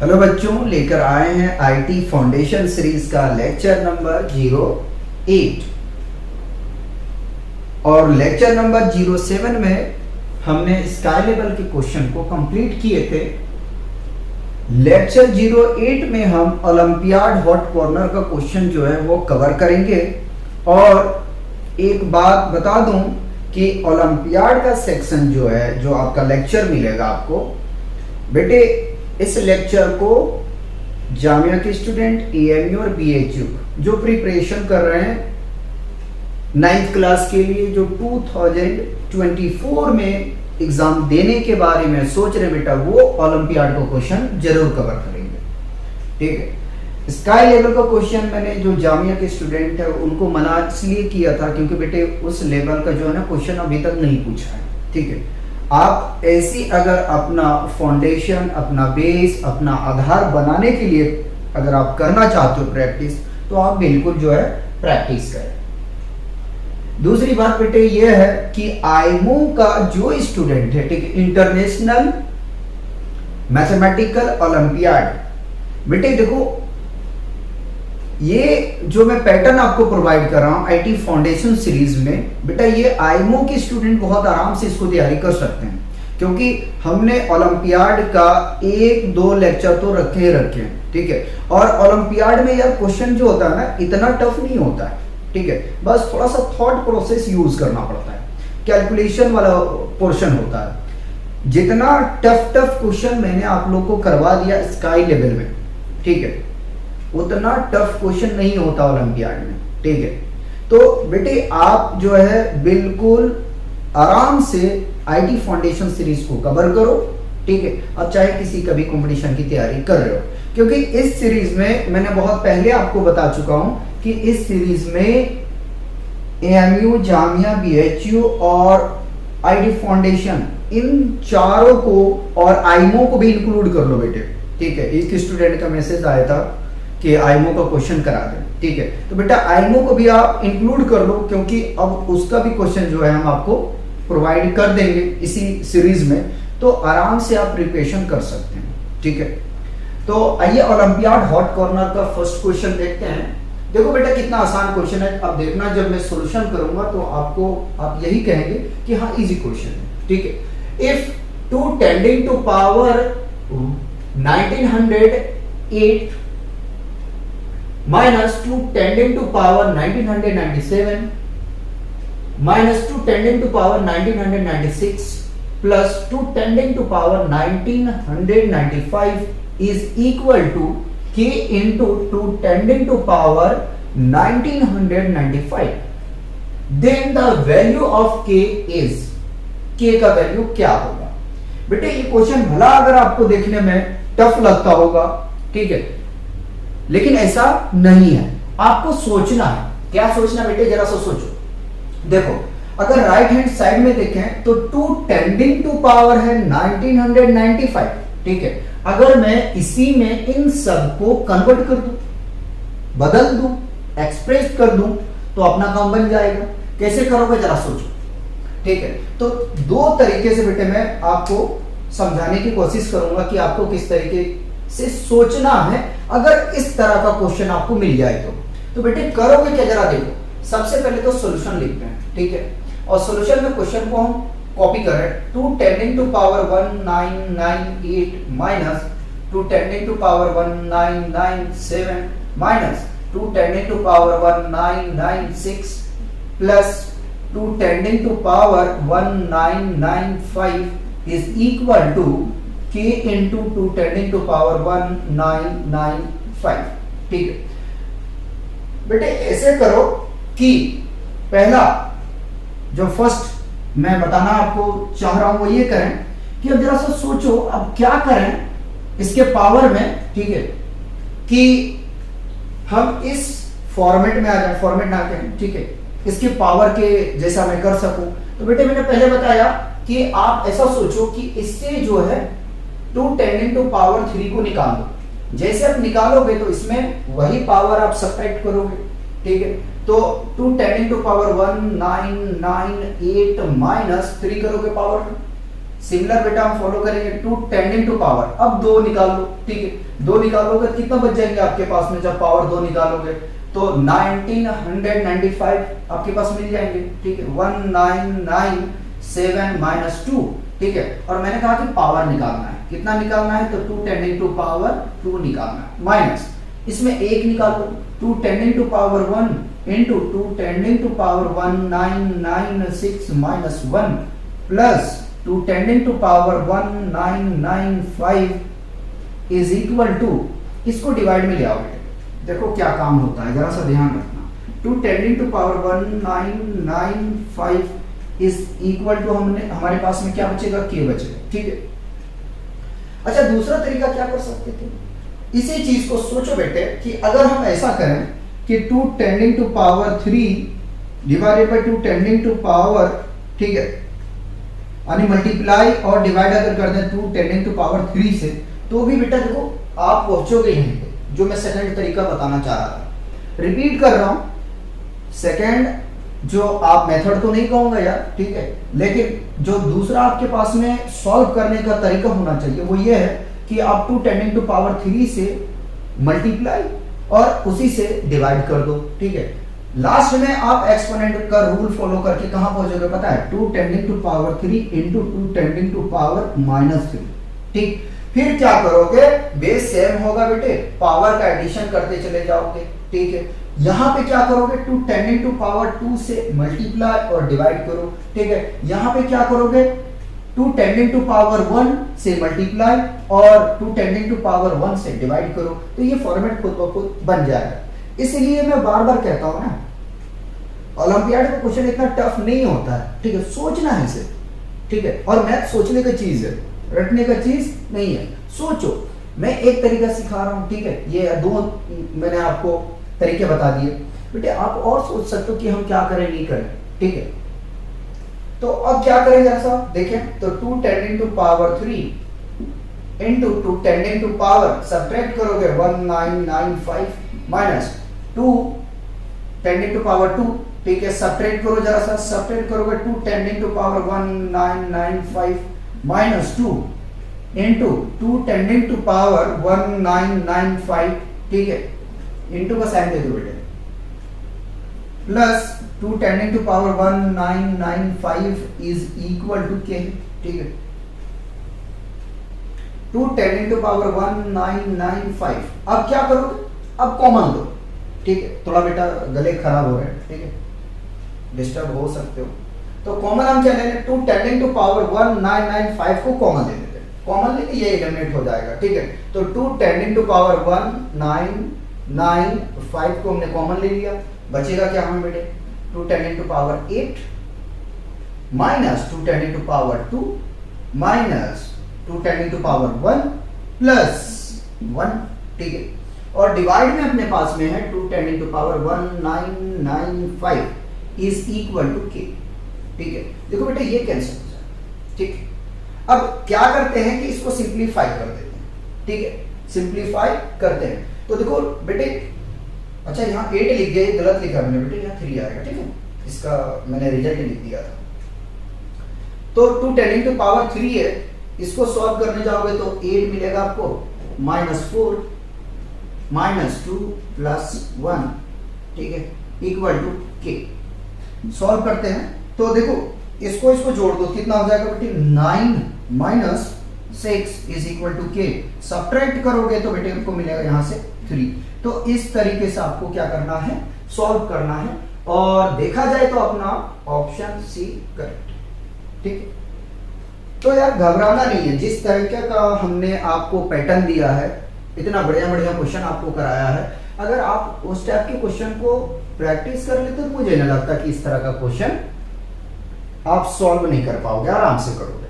Hello बच्चों, लेकर आए हैं आईटी फाउंडेशन सीरीज का लेक्चर नंबर 08 और लेक्चर नंबर 07 में हमने स्काई लेवल के क्वेश्चन को कंप्लीट किए थे। लेक्चर 08 में हम ओलंपियाड हॉट कॉर्नर का क्वेश्चन जो है वो कवर करेंगे। और एक बात बता दूं कि ओलंपियाड का सेक्शन जो है, जो आपका लेक्चर मिलेगा आपको बेटे, इस लेक्चर को जामिया के स्टूडेंट एएमयू और बीएचयू जो प्रिपरेशन कर रहे हैं 9th क्लास के लिए, जो 2024 में एग्जाम देने के बारे में सोच रहे बेटा, वो ओलंपियाड का क्वेश्चन जरूर कवर करेंगे। ठीक है। स्काई लेवल का क्वेश्चन मैंने जो जामिया के स्टूडेंट है उनको मना इसलिए किया था क्योंकि बेटे उस लेवल का जो है ना क्वेश्चन अभी तक नहीं पूछा है। ठीक है। आप ऐसी अगर अपना फाउंडेशन, अपना बेस, अपना आधार बनाने के लिए अगर आप करना चाहते हो प्रैक्टिस, तो आप बिल्कुल जो है प्रैक्टिस करें। दूसरी बात बेटे ये है कि आईमो का जो स्टूडेंट है, ठीक है, इंटरनेशनल मैथमेटिकल ओलंपियाड, बेटे देखो ये जो मैं पैटर्न आपको प्रोवाइड कर रहा हूं आईटी फाउंडेशन सीरीज में, बेटा ये आईमो के स्टूडेंट बहुत आराम से इसको तैयारी कर सकते हैं क्योंकि हमने ओलंपियाड का 1-2 लेक्चर तो रखे हैं। ठीक है। और ओलंपियाड में यार क्वेश्चन जो होता है ना इतना टफ नहीं होता है। ठीक है। बस थोड़ा सा थॉट प्रोसेस यूज करना पड़ता है, कैलकुलेशन वाला पोर्शन होता है। जितना टफ क्वेश्चन मैंने आप लोग को करवा दिया स्काई लेवल में, ठीक है, उतना टफ क्वेश्चन नहीं होता ओलंपियाड में। ठीक है। तो बेटे आप जो है बिल्कुल आराम से आईटी फाउंडेशन सीरीज को कवर करो। ठीक है। अब चाहे किसी का भी कंपटीशन की तैयारी कर रहे हो, क्योंकि इस सीरीज में मैंने बहुत पहले आपको बता चुका हूं कि इस सीरीज में एएमयू, जामिया, बीएचयू और आईटी फाउंडेशन, इन चारों को और आईमो को भी इंक्लूड कर लो बेटे। ठीक है। एक स्टूडेंट का मैसेज आया था कि आईमो का क्वेश्चन करा दें। ठीक है। तो बेटा आईमो को भी आप इंक्लूड कर लो क्योंकि अब उसका भी क्वेश्चन जो है हम आपको प्रोवाइड कर देंगे इसी सीरीज में, तो आराम से आप प्रिपरेशन कर सकते हैं। ठीक है। तो आइए ओलंपियाड हॉट कॉर्नर का फर्स्ट क्वेश्चन देखते हैं। देखो बेटा कितना आसान क्वेश्चन है। अब देखना जब मैं सॉल्यूशन करूंगा तो आप यही कहेंगे कि हाँ इजी क्वेश्चन है। ठीक है। If 2 tending to power 1908 minus 2 tending to power 1997 minus 2 tending to power 1996 plus 2 tending to power 1995 is equal to k into 2 tending to power 1995, then the value of k is, k का value क्या होगा। बेटे ये question भला अगर आपको देखने में टफ लगता होगा, ठीक है, लेकिन ऐसा नहीं है। आपको सोचना है। क्या सोचना बेटे, जरा सा सोचो। देखो अगर राइट हैंड साइड में देखें तो 2 टेंडिंग टू पावर है 1995। ठीक है। अगर मैं इसी में इन सब को कन्वर्ट कर दूं, बदल दूं, एक्सप्रेस कर दूं, तो अपना काम बन जाएगा। कैसे करोगे जरा सोचो। ठीक है। तो 2 तरीके से बेटे मैं आपको समझाने की कोशिश करूंगा कि आपको किस तरीके से सोचना है अगर इस तरह का क्वेश्चन आपको मिल जाए तो बेटे करोगे क्या जरा देखो। सबसे पहले तो सॉल्यूशन लिखते हैं। ठीक है। और सॉल्यूशन में क्वेश्चन को हम कॉपी करें। 2 tending to power 1998 minus 2 tending to power 1997 minus 2 tending to power 1996 plus 2 tending to power 1995 is equal to k into 2 tending to power 1995। ठीक है बेटे, ऐसे करो कि पहला जो फर्स्ट मैं बताना आपको चाह रहा हूं वो ये करें कि अब जरा सा सोचो अब क्या करें इसके पावर में। ठीक है, कि हम इस फॉर्मेट में आ जाए, फॉर्मेट ना करें। ठीक है, इसके पावर के जैसा मैं कर सकूं। तो बेटे मैंने पहले बताया कि आप ऐसा सोचो कि इससे जो है 2 टेंडिंग टू पावर 3 को निकाल दो। जैसे आप निकालोगे तो इसमें वही पावर आप सब्ट्रैक्ट करोगे। ठीक है। तो 2 टेंडिंग टू पावर 1998 माइनस 3 करोगे पावर सिमिलर बेटा हम फॉलो करेंगे 2 टेंडिंग टू पावर, अब 2 निकाल लो, ठीक है, 2 निकालोगे कितना बच जाएंगे आपके पास में, जब पावर 2 निकालोगे तो 1995 आपके पास मिल जाएंगे, ठीक है, 1997 माइनस 2, ठीक है, और मैंने कहा कि पावर निकालना है, कितना निकालना है, तो 2 टेंडिंग टू पावर 2 निकालना है, माइनस इसमें 1 निकालो, 2 tending to power 1 into 2 tending to power 1996 minus 1 plus 2 tending to power 1995 is equal to, इसको डिवाइड में ले आओ बेटे, देखो क्या काम होता है, जरा सा ध्यान रखना, 2 tending to power 1995 is equal to, हमने हमारे पास में क्या बचेगा, k बचेगा, ठीक है। अच्छा दूसरा तरीका क्या कर सकते थे, इसी चीज को सोचो बेटे कि अगर हम ऐसा करें कि 2 tending to power 3 divided by 2 tending to power, ठीक है, यानी मल्टीप्लाई और डिवाइड अगर कर दें 2 टेंडिंग टू पावर 3 से, तो भी बेटा देखो आप पहुंचोगे यहीं पे, जो मैं सेकंड तरीका बताना चाह रहा था, रिपीट कर रहा हूं, सेकंड जो आप मेथड तो नहीं कहूंगा यार, ठीक है, लेकिन जो दूसरा आपके पास में सॉल्व करने का तरीका होना चाहिए वो ये है कि आप 2 टेंडिंग टू पावर 3 से मल्टीप्लाई और उसी से डिवाइड कर दो, ठीक है, लास्ट में आप एक्सपोनेंट का रूल फॉलो करके कहां पहुंचोगे पता है, 2 tending to power 3 into 2 tending to power -3, ठीक, फिर क्या करोगे, बेस सेम होगा बेटे, पावर का एडिशन करते चले जाओगे, ठीक है, यहां पे क्या करोगे, 2 टेंडिंग टू पावर 2 से मल्टीप्लाई और डिवाइड करो, ठीक है, यहां पे क्या करोगे, 2 टेंडिंग टू पावर 1 से मल्टीप्लाई और 2 टेंडिंग टू पावर 1 से डिवाइड करो, तो ये फॉर्मेट खुद ब खुद बन जाएगा। इसलिए मैं बार बार कहता हूं ना, ओलंपियाड का क्वेश्चन इतना टफ नहीं होता है, ठीक है, सोचना है इसे, ठीक है, और मैथ सोचने का चीज है, रटने का चीज नहीं है, सोचो। मैं एक तरीका सिखा रहा हूं, ठीक है, ये 2 मैंने आपको तरीके बता दिए बेटे, आप और सोच सकते हो कि हम क्या करें नहीं करें, ठीक है, तो अब क्या करें जरा सा देखें, तो 2 tending to power 3 into 2 tending to power, subtract करोगे 1995 माइनस 2 टेंडिंग टू पावर 2, ठीक है, सब्ट्रैक्ट करो जरा सा, सब्ट्रैक्ट करोगे 2 tending to power 1995 minus 2 into 2 tending to power 1995, ठीक है, इंटू का साइन दे दो बेटे, plus 2 tending to power 1995 is equal to k, ठीक है, 2 टेंडिंग टू पावर 1995, अब क्या करोगे, अब कॉमन लो, ठीक है, थोड़ा बेटा गले खराब हो रहे हैं, ठीक है, डिस्टर्ब हो सकते हो, तो कॉमन हम क्या ले लेंगे, 2 टेंडिंग टू पावर 1995 को कॉमन ले लेते हैं, कॉमन लेके ये एलिमिनेट हो जाएगा, ठीक है, तो 2 टेंडिंग टू पावर 1995 को हमने कॉमन ले लिया, बचेगा क्या हमें बेटे, 2 tending to power 8 minus 2 tending to power 2 minus 2 tending to power 1 plus 1, ठीक है, और डिवाइड में अपने पास में है 2 tending to power 1995 is equal to k, ठीक है, देखो बेटे ये कैंसिल हो जाए, ठीक, अब क्या करते हैं कि इसको सिंप्लीफाई कर देते हैं, ठीक है, सिंप्लीफाई करते हैं, तो देखो बेटे, अच्छा यहाँ 8 लिख दिया, गलत लिखा मैंने बेटे, यहाँ 3 आएगा, ठीक है, इसका मैंने रिजल्ट लिख दिया था, तो 2 टेंडिंग टू पावर 3 है, इसको सॉल्व करने जाओगे तो 8 मिलेगा आपको, -4 -2 प्लस 1, ठीक है, इक्वल टू k, सॉल्व करते हैं, तो देखो इसको जोड़ दो, कितना हो जाएगा बेटे, 9 minus 6 is equal to k, subtract करोगे तो बेटे आपको मिलेगा यहां से 3, तो इस तरीके से आपको क्या करना है, सॉल्व करना है, और देखा जाए तो अपना ऑप्शन सी करेक्ट, ठीक है, तो यार घबराना नहीं है, जिस तरीके का हमने आपको पैटर्न दिया है, इतना बढ़िया बढ़िया क्वेश्चन आपको कराया है, अगर आप उस टाइप के क्वेश्चन को प्रैक्टिस कर लेते तो मुझे नहीं लगता कि इस तरह का क्वेश्चन आप सॉल्व नहीं कर पाओगे, आराम से करोगे।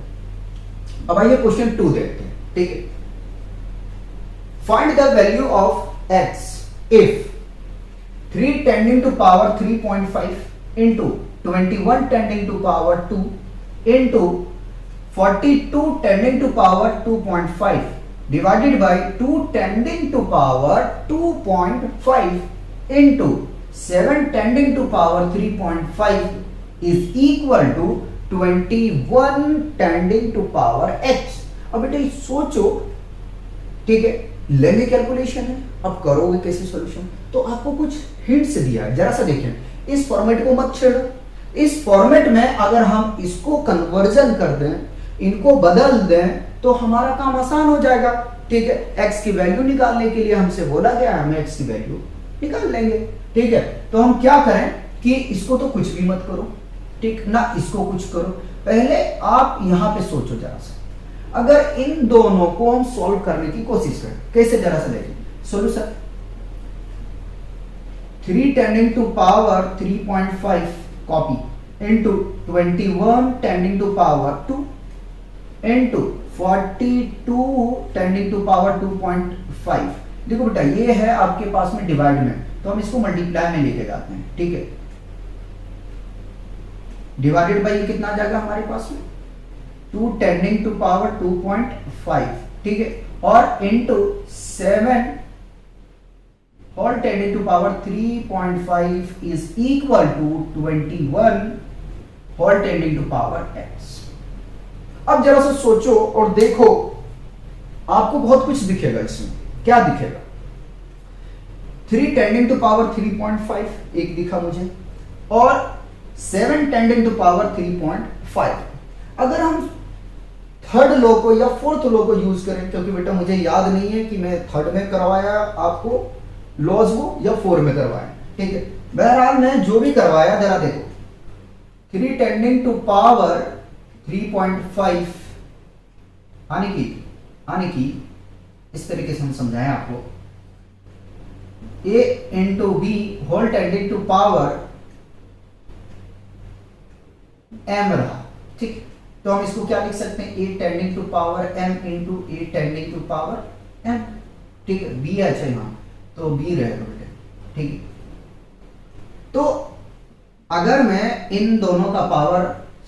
अब आइए क्वेश्चन 2 देखते हैं, ठीक है, find the value of x if 3 tending to power 3.5 into 21 tending to power 2 into 42 tending to power 2.5 divided by 2 tending to power 2.5 into 7 tending to power 3.5 is equal to 21 tending to power x। अब बेटे सोचो, ठीक है, लेंगे calculation है, अब करोगे कैसे सॉल्यूशन, तो आपको कुछ हिंट्स दिया है, जरा सा देखें। इस फॉर्मेट को मत छेड़ो। इस फॉर्मेट में अगर हम इसको कन्वर्जन कर दें, इनको बदल दें, तो हमारा काम आसान हो जाएगा। ठीक है, x की वैल्यू निकालने के लिए हमसे बोला गया है, हम x की वैल्यू निकाल लेंगे। ठीक है, तो हम क्या करें कि इसको तो कुछ भी मत करो, ठीक ना, इसको कुछ करो। पहले आप यहां पे सोचो जरा सा, अगर इन दोनों को हम सॉल्व करने की कोशिश करें, कैसे, जरा सा देखें solution. 3 tending to power 3.5 copy into 21 tending to power 2 into 42 tending to power 2.5। देखो बेटा, ये है आपके पास में डिवाइड में, तो हम इसको मल्टीप्लाई में लेके जाते हैं। ठीक है, डिवाइडेड बाई कितना आ जाएगा हमारे पास में 2 टेंडिंग टू पावर 2.5। ठीक है, और into 7 whole tending to power 3.5 is equal to 21 whole tending to power x। अब जरा सा सोचो और देखो, आपको बहुत कुछ दिखेगा इसमें। क्या दिखेगा? 3 टेंडिंग टू पावर 3.5 एक दिखा मुझे, और 7 टेंडिंग टू पावर 3.5। अगर हम थर्ड लॉ को या फोर्थ लॉ को यूज करें, क्योंकि बेटा मुझे याद नहीं है कि मैं थर्ड में करवाया आपको लॉज वो या 4 में करवाया। ठीक है, बहरहाल मैं जो भी करवाया, जरा देखो 3 टेंडिंग टू पावर 3.5 आने की इस तरीके से हम समझाएं आपको, a into B whole tending to power m रहा। ठीक, तो हम इसको क्या लिख सकते हैं, a tending to power m into a tending to power m। ठीक है, b है यहां, तो b रहेगा बेटे। ठीक है, तो अगर मैं इन दोनों का पावर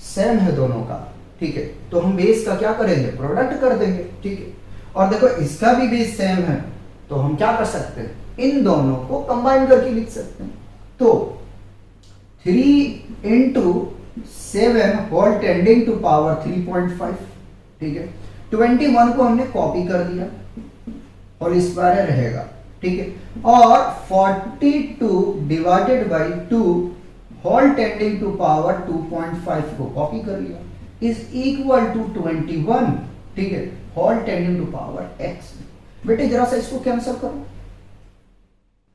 सेम है दोनों का, ठीक है, तो हम बेस का क्या करेंगे, प्रोडक्ट कर देंगे। ठीक है, और देखो इसका भी बेस सेम है, तो हम क्या कर सकते हैं, इन दोनों को कंबाइन करके लिख सकते हैं। तो 3 into 7 whole tending to power 3.5। ठीक है, 21 को हमने कॉपी कर दिया, होल स्क्वायर रहेगा। ठीक है, और 42 divided by 2 whole tending to power 2.5 को कॉपी कर लिया, इज इक्वल टू 21। ठीक है, whole tending to power x। बेटे जरा सा इसको कैंसिल करो,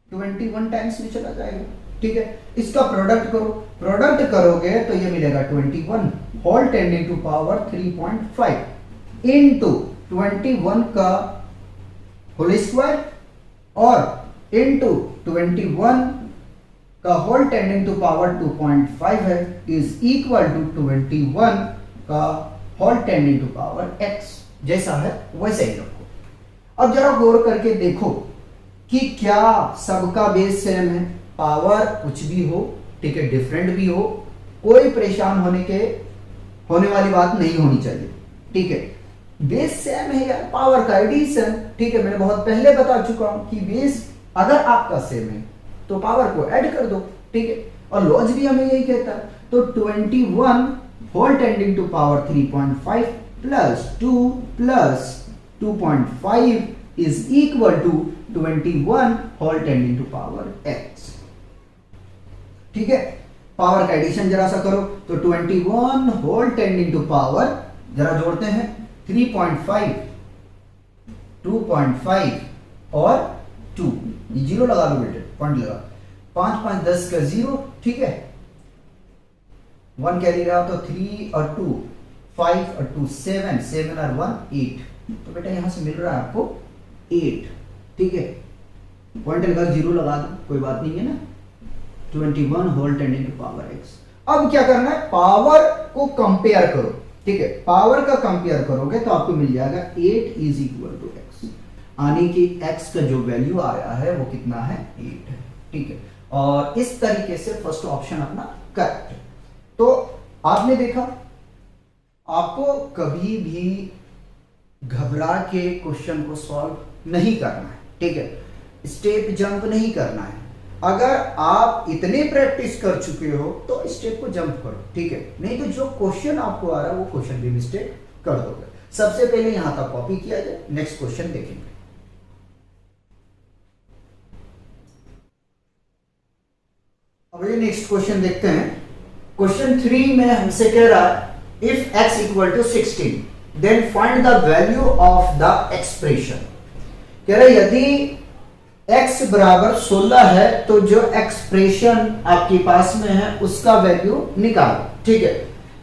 21 टाइम्स में चला जाएगा। ठीक है, इसका प्रोडक्ट करो, प्रोडक्ट करोगे तो ये मिलेगा 21 whole tending to power 3.5 into 21 का होल स्क्वायर और इंटू 21 का होल टेंडिंग टू पावर 2.5 है, इज इक्वल टू 21 का whole tending to power x। जैसा है वैसे ही रखो। अब जरा गौर करके देखो कि क्या सबका बेस सेम है, पावर कुछ भी हो, ठीक है, डिफरेंट भी हो, कोई परेशान होने वाली बात नहीं होनी चाहिए। ठीक है, बेस सेम है यार, पावर का एडिशन। ठीक है, मैंने बहुत पहले बता चुका हूं कि बेस अगर आपका सेम है तो पावर को ऐड कर दो। ठीक है, और लॉज भी हमें यही कहता है। तो 21 whole tending to power 3.5 plus 2 plus 2.5 is equal to 21 whole tending to power x। ठीक है, पावर का एडिशन जरा सा करो, तो 21 होल टेंडिंग टू पावर, जरा जोड़ते हैं, 3.5 2.5 और 2, ये जीरो लगा लो बेटे, पॉइंट लगा, 5 5 10 का 0। ठीक है, 1 कैरी रहा तो 3 और 2 5 और 2 7 7 और 1 8, तो बेटा यहां से मिल रहा है आपको 8। ठीक है, पॉइंट लगा, 0 लगा दो, कोई बात नहीं है ना। 21 whole tending to power x। अब क्या करना है, पावर को कंपेयर करो। ठीक है, पावर का कंपेयर करोगे तो आपको मिल जाएगा 8 इज इक्वल टू x, यानी कि x का जो वैल्यू आया है वो कितना है, 8 है। ठीक है, और इस तरीके से फर्स्ट ऑप्शन अपना करेक्ट है। तो आपने देखा, आपको कभी भी घबरा के क्वेश्चन को सॉल्व नहीं करना है। ठीक है, स्टेप जंप नहीं करना है, अगर आप इतनी प्रैक्टिस कर चुके हो तो स्टेप को जंप करो, ठीक है, नहीं तो जो क्वेश्चन आपको आ रहा है वो क्वेश्चन भी मिस्टेक कर दोगे। सबसे पहले यहां तक कॉपी किया जाए, नेक्स्ट क्वेश्चन देखेंगे। अब ये नेक्स्ट क्वेश्चन देखते हैं। क्वेश्चन 3 में हमसे कह रहा है if x equal to 16 then find the value of the expression. कह रहा है यदि x बराबर 16 है तो जो एक्सप्रेशन आपके पास में है उसका वैल्यू निकालो, ठीक है।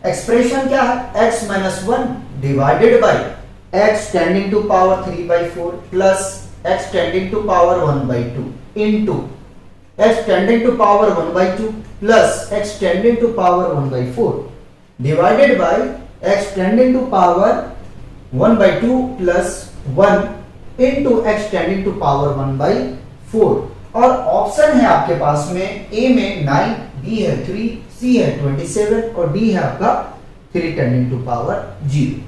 एक्सप्रेशन क्या है, x minus 1 divided by x tending to power 3/4 plus x tending to power 1/2 into x tending to power 1/2 plus x tending to power 1/4 divided by x tending to power 1/2 plus 1 into x tending to power 1/4। और option है आपके पास में a में 9, b है 3, c है 27 और d है आपका 3 टेंडिंग टू पावर 0।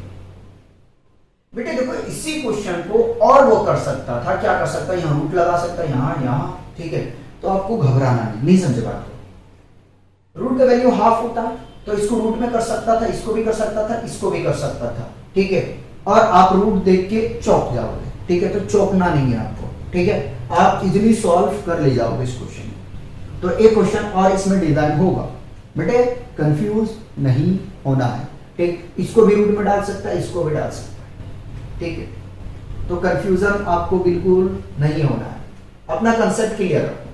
बेटे देखो इसी क्वेश्चन को और वो कर सकता था, क्या कर सकता है, यहां रूट लगा सकता है, यहां, ठीक है। तो आपको घबराना नहीं समझे बात को। रूट का वैल्यू हाफ होता है तो इसको रूट में कर सकता था, इसको भी कर सकता था, इसको भी कर सकता था, ठीक है। और आप रूट देख के चौंक जाओगे, ठीक है, तो चौंकना नहीं है आपको, ठीक है। आप इजीली सॉल्व कर ले जाओगे इस क्वेश्चन में। तो एक क्वेश्चन और इसमें डिजाइन होगा, बेटे कंफ्यूज नहीं होना है, ठीक। इसको भी रूट में डाल सकता है, इसको भी डाल सकता है, ठीक है। तो कंफ्यूजन आपको बिल्कुल नहीं होना है, अपना कंसेप्ट क्लियर रखो।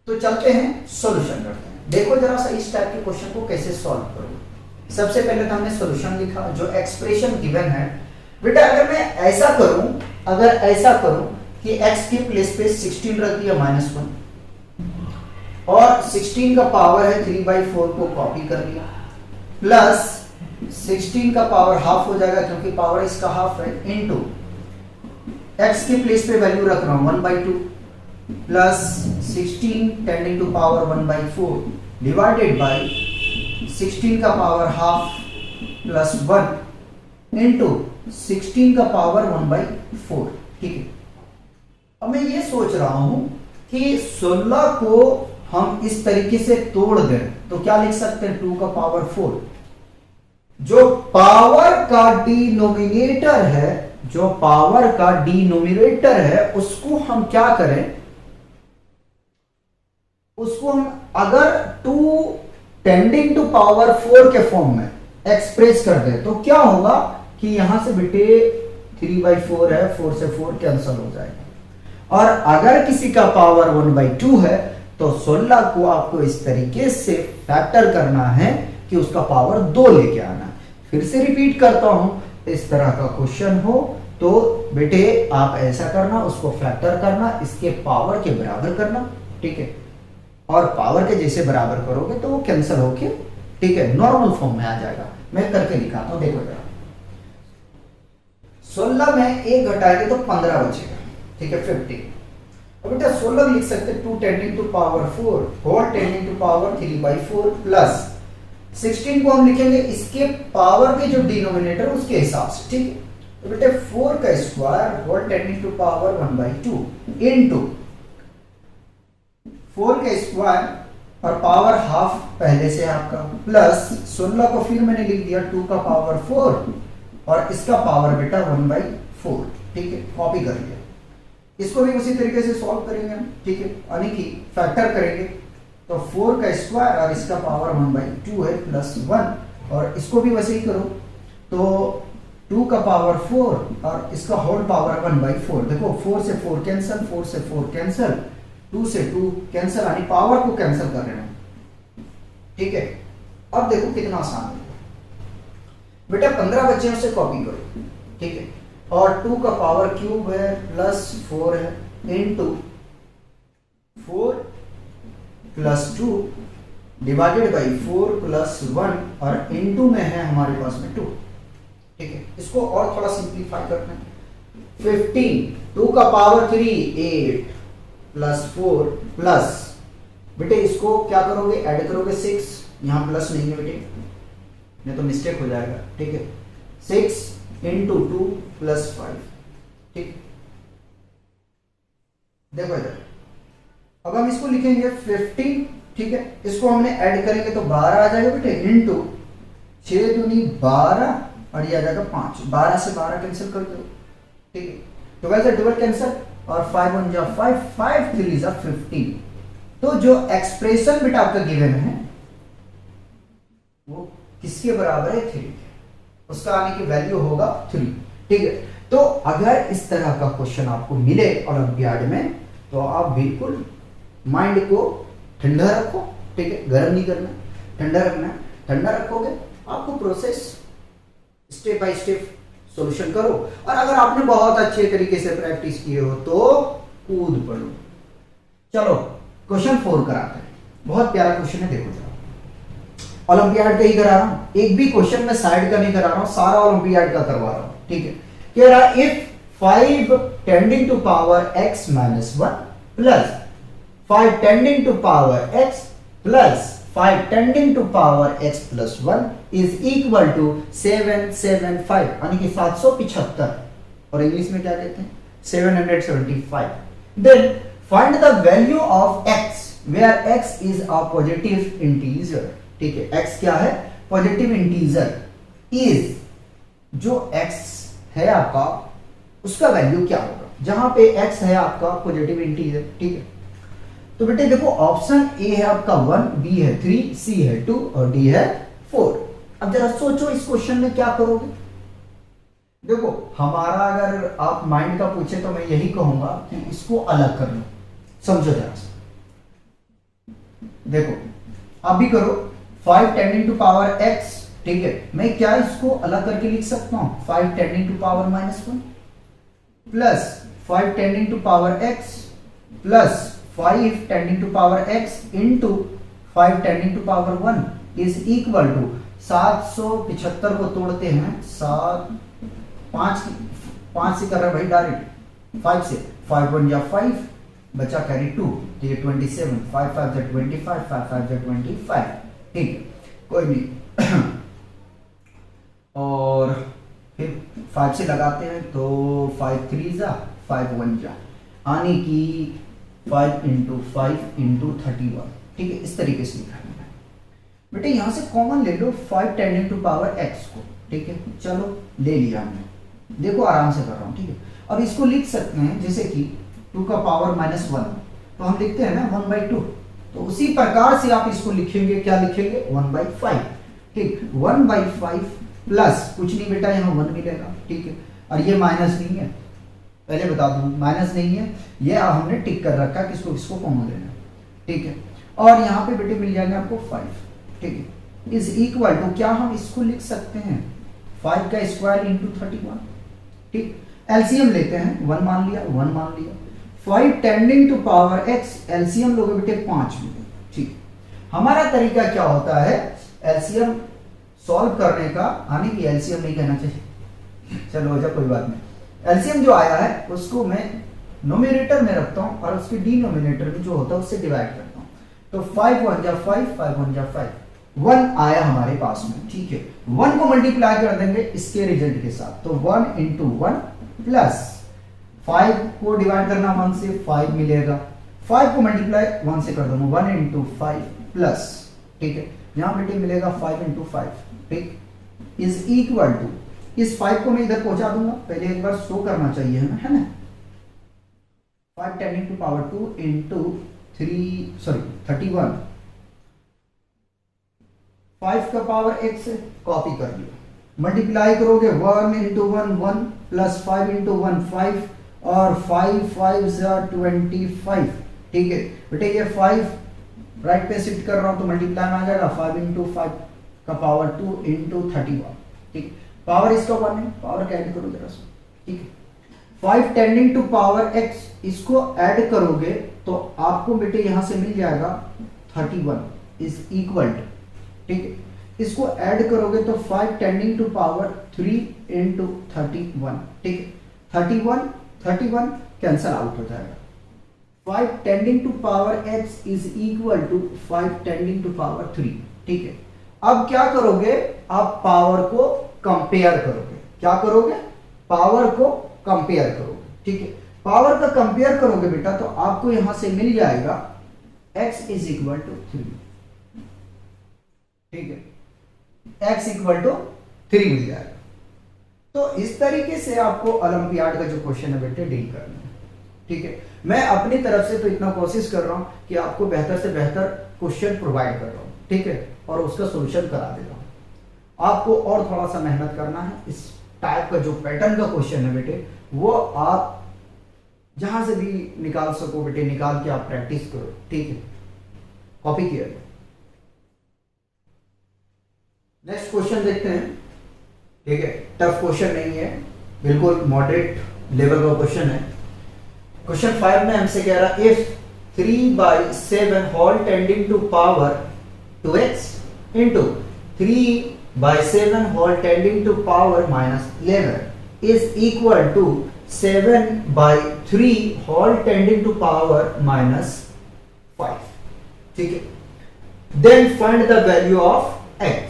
तो चलते हैं सॉल्यूशन करते हैं। देखो जरा सा इस टाइप के क्वेश्चन को कैसे सॉल्व करोगे। सबसे पहले तो हमने सॉल्यूशन लिखा, जो एक्सप्रेशन गिवन है। बेटा अगर मैं ऐसा करूं, अगर ऐसा करूं कि x के प्लेस पे 16 रख दिया -1 और 16 का पावर है 3/4 को कॉपी कर लिया, प्लस 16 का पावर हाफ हो जाएगा क्योंकि पावर इसका हाफ है, इनटू x के प्लेस पे वैल्यू रख रहा हूं 1/2 plus 16 tending to power 1/4 divided by 16 का पावर हाफ प्लस 1 इनटू 16 का पावर 1/4, ठीक है। अब मैं ये सोच रहा हूं कि 16 को हम इस तरीके से तोड़ दें तो क्या लिख सकते हैं, 2 का पावर 4। जो पावर का डिनोमिनेटर है, जो पावर का डिनोमिनेटर है उसको हम क्या करें, उसको हम अगर 2 टेंडिंग टू पावर 4 के फॉर्म में एक्सप्रेस कर दे तो क्या होगा कि यहां से बेटे 3/4 है, 4 से 4 कैंसिल हो जाएगा। और अगर किसी का पावर 1/2 है तो 16 को आपको इस तरीके से फैक्टर करना है कि उसका पावर 2 लेके आना। फिर से रिपीट करता हूं, इस तरह का क्वेश्चन हो तो बेटे आप ऐसा करना, उसको फैक्टर करना, इसके पावर के बराबर करना, ठीक है। और पावर के जैसे बराबर करोगे तो वो कैंसिल होके, ठीक है, नॉर्मल फॉर्म में आ जाएगा। मैं करके दिखाता हूं, देखो जरा। 16 में 1 घटाएंगे तो 15 बचेगा, ठीक है, 50। अब बेटा 16 लिख सकते 2 tending to power 4 whole tending to power 3/4 plus 16 को हम लिखेंगे इसके पावर के जो डिनोमिनेटर उसके हिसाब से, ठीक है। तो बेटे 4 का square whole tending to power 1/2 into 4 का स्क्वायर और पावर हाफ पहले से आपका, प्लस 16 को फिर मैंने लिख दिया 2 का पावर 4 और इसका पावर बेटा 1/4, ठीक है, कॉपी कर लिया। इसको भी उसी तरीके से सॉल्व करेंगे हम, ठीक है, यानी कि फैक्टर करेंगे तो 4 का स्क्वायर और इसका पावर 1/2 है प्लस 1 और इसको भी वैसे ही करो तो 2 का पावर 4 और इसका होल पावर 1/4। देखो 4 से 4 कैंसिल, 4 से 4 कैंसिल, 2 से 2 कैंसिल, यानी पावर को कैंसिल कर रहे हैं, ठीक है। अब देखो कितना आसान है बेटा, 15 बच्चे से कॉपी करो, ठीक है। और 2 का पावर क्यूब है प्लस 4 है into 4 plus 2 divided by 4 plus 1 और इनटू में है हमारे पास में 2, ठीक है। इसको और थोड़ा सिंप्लीफाई करते हैं। 15 2 का पावर 3 8 प्लस 4 प्लस बेटे इसको क्या करोगे, ऐड करोगे 6, यहां प्लस नहीं है बेटे, नहीं तो मिस्टेक हो जाएगा, ठीक है। 6 इंटू 2 प्लस 5, ठीक। देखो इधर अब हम हम इसको लिखेंगे 15, ठीक है। इसको हमने ऐड करेंगे तो 12 आ जाएगा बेटे, इनटू 6 दूनी 12 और ये आ जाएगा 5। 12 से 12 कैंसिल कर दो, ठीक है। 12 से 12 कैंसिल और 5 1 जा 5, 5 3 जा 15। तो जो एक्सप्रेशन बेटा आपका गिवन है वो किसके बराबर है? 3। उसका आने की वैल्यू होगा 3, ठीक है। तो अगर इस तरह का क्वेश्चन आपको मिले ओलंपियाड में तो आप बिल्कुल माइंड को ठंडा रखो, ठीक है। गर्म नहीं करना, ठंडा रखना। ठंडा रखोगे आपको process step by step solution करो, और अगर आपने बहुत अच्छे तरीके से प्रैक्टिस किए हो तो कूद पड़ो। चलो क्वेश्चन 4 कराते हैं। बहुत प्यारा क्वेश्चन है, देखो जरा। ओलंपियाड का ही करा रहा हूं, एक भी क्वेश्चन मैं साइड का नहीं करा रहा हूं, सारा ओलंपियाड का करवा रहा हूं, ठीक है। कह रहा if 5 tending to power x minus 1 plus 5 tending to power x plus 5 tending to power x plus 1 is equal to 775, यानी कि 775, और इंग्लिश में क्या कहते हैं 775। Then find the value of x where x is a positive integer, ठीक है। x क्या है? Positive integer. इज जो x है आपका उसका वैल्यू क्या होगा? जहां पे x है आपका पॉजिटिव इंटीजर, ठीक है। तो बेटे देखो ऑप्शन ए है आपका 1, बी है 3, सी है 2 और डी है 4। अब जरा सोचो इस क्वेश्चन में क्या करोगे। देखो हमारा अगर आप माइंड का पूछे तो मैं यही कहूंगा कि इसको अलग कर लो, समझो जरा सा। देखो आप भी करो, 5 टेंडिंग टू पावर x, ठीक है। मैं क्या इसको अलग करके लिख सकता हूं? 5 tending to power -1 plus 5 tending to power x plus 5 tending to power x into 5 tending to power 1 is equal to 775 को तोड़ते हैं 5 से कर रहा है भाई डायरेक्ट, 5 से 5 1 जा 5 बचा कैरी 2, तो ये 27, 5 5 जा 25, 5 5 जा 25, ठीक है, कोई नहीं। और फिर 5 से लगाते हैं तो 5 3 जा 5 1 जा, आने की 5 इंटू 5 इंटू 31, ठीक है। इस तरीके से लिखा है बेटे। यहां से कॉमन ले लो 5 टेंडिंग टू पावर x को, ठीक है। चलो ले लिया हमने, देखो आराम से कर रहा हूं, ठीक है। अब इसको लिख सकते हैं जैसे कि 2 का पावर -1, तो हम लिखते हैं ना 1/2, तो उसी प्रकार से आप इसको लिखेंगे, क्या लिखेंगे 1/5, ठीक। 1/5 प्लस कुछ नहीं बेटा, यहाँ 1 मिलेगा, ठीक है। और ये माइनस नहीं है, पहले बता दूं माइनस नहीं है, ये हमने टिक कर रखा है, किसको किसको कॉमन लेना, ठीक है। और यहाँ पे बेटे मिल जाएगा आपको 5, ठीक है। इज इक्वल टू क्या हम इसको लिख सकते हैं 5 का स्क्वायर इंटू 31, ठीक। एलसीएम लेते हैं, 1 मान लिया 1 मान लिया। 5 tending to power x LCM लोगे बेटे 5 मिले, ठीक। हमारा तरीका क्या होता है एलसीएम सॉल्व करने का, आने की एलसीएम नहीं कहना चाहिए, चलो हो जा कोई बात नहीं। एलसीएम जो आया है उसको मैं नोमिनेटर में रखता हूं और उसके डिनोमिनेटर में जो होता है उससे डिवाइड करता हूं। तो 5 1 जा 5, 5 1 जा 5, 1 आया हमारे पास में, ठीक है। 1 को मल्टीप्लाई कर देंगे इसके रिजल्ट के साथ, तो 1 इंटू 1 प्लस 5 को डिवाइड करना 1 से 5 मिलेगा, 5 को मल्टीप्लाई 1 से कर दूंगा 1 इंटू 5 प्लस, ठीक है। यहां बेटे मिलेगा 5 इंटू 5, ठीक, इज इक्वल टू, इस 5 को मैं इधर पहुंचा दूंगा, पहले एक बार शो करना चाहिए है ना। 5 टेंडिंग टू पावर 2 इंटू 31, 5 का पावर x से कॉपी कर लिया, मल्टीप्लाई करोगे 1 इंटू 1 1 प्लस 5 इंटू 1 5 और 5 5 जा 25, ठीक है बेटे। ये 5 राइट पे शिफ्ट कर रहा हूं तो मल्टीप्लाई में आ जाएगा 5 इंटू 5 का पावर 2 इंटू 31, ठीक। पावर इसका 1 है, पावर कैरी करो जरा सा, ठीक है। 5 टेंडिंग टू पावर x, इसको ऐड करोगे तो आपको बेटे यहां से मिल जाएगा 31 इज इक्वल टू, ठीक है। इसको ऐड करोगे तो 5 टेंडिंग टू पावर 3 इंटू 31, ठीक है। 31 कैंसल आउट हो जाएगा। 5 tending to power x is equal to 5 tending to power 3, ठीक है। अब क्या करोगे आप पावर को कंपेयर करोगे, क्या करोगे पावर को कंपेयर करोगे, ठीक है। पावर का कंपेयर करोगे बेटा तो आपको यहां से मिल जाएगा x इज इक्वल टू 3, ठीक है, x इक्वल टू 3 मिल जाएगा। तो इस तरीके से आपको ओलंपियाड का जो क्वेश्चन है बेटे डील करना है, ठीक है। मैं अपनी तरफ से तो इतना कोशिश कर रहा हूं कि आपको बेहतर से बेहतर क्वेश्चन प्रोवाइड कर रहा हूं, ठीक है, और उसका सॉल्यूशन करा दे रहा हूं। आपको और थोड़ा सा मेहनत करना है। इस टाइप का जो पैटर्न का क्वेश्चन है बेटे, वो आप जहां से भी निकाल सको बेटे निकाल के आप प्रैक्टिस करो, ठीक है, कॉपी किया जाए। नेक्स्ट क्वेश्चन देखते हैं, ठीक है, टफ क्वेश्चन नहीं है, बिल्कुल मॉडरेट लेवल का क्वेश्चन है। क्वेश्चन 5 में हमसे कह रहा है if 3/7 whole tending to power 2x into 3/7 whole tending to power -11 is equal to 7/3 whole tending to power -5, ठीक है। Then find the value of x,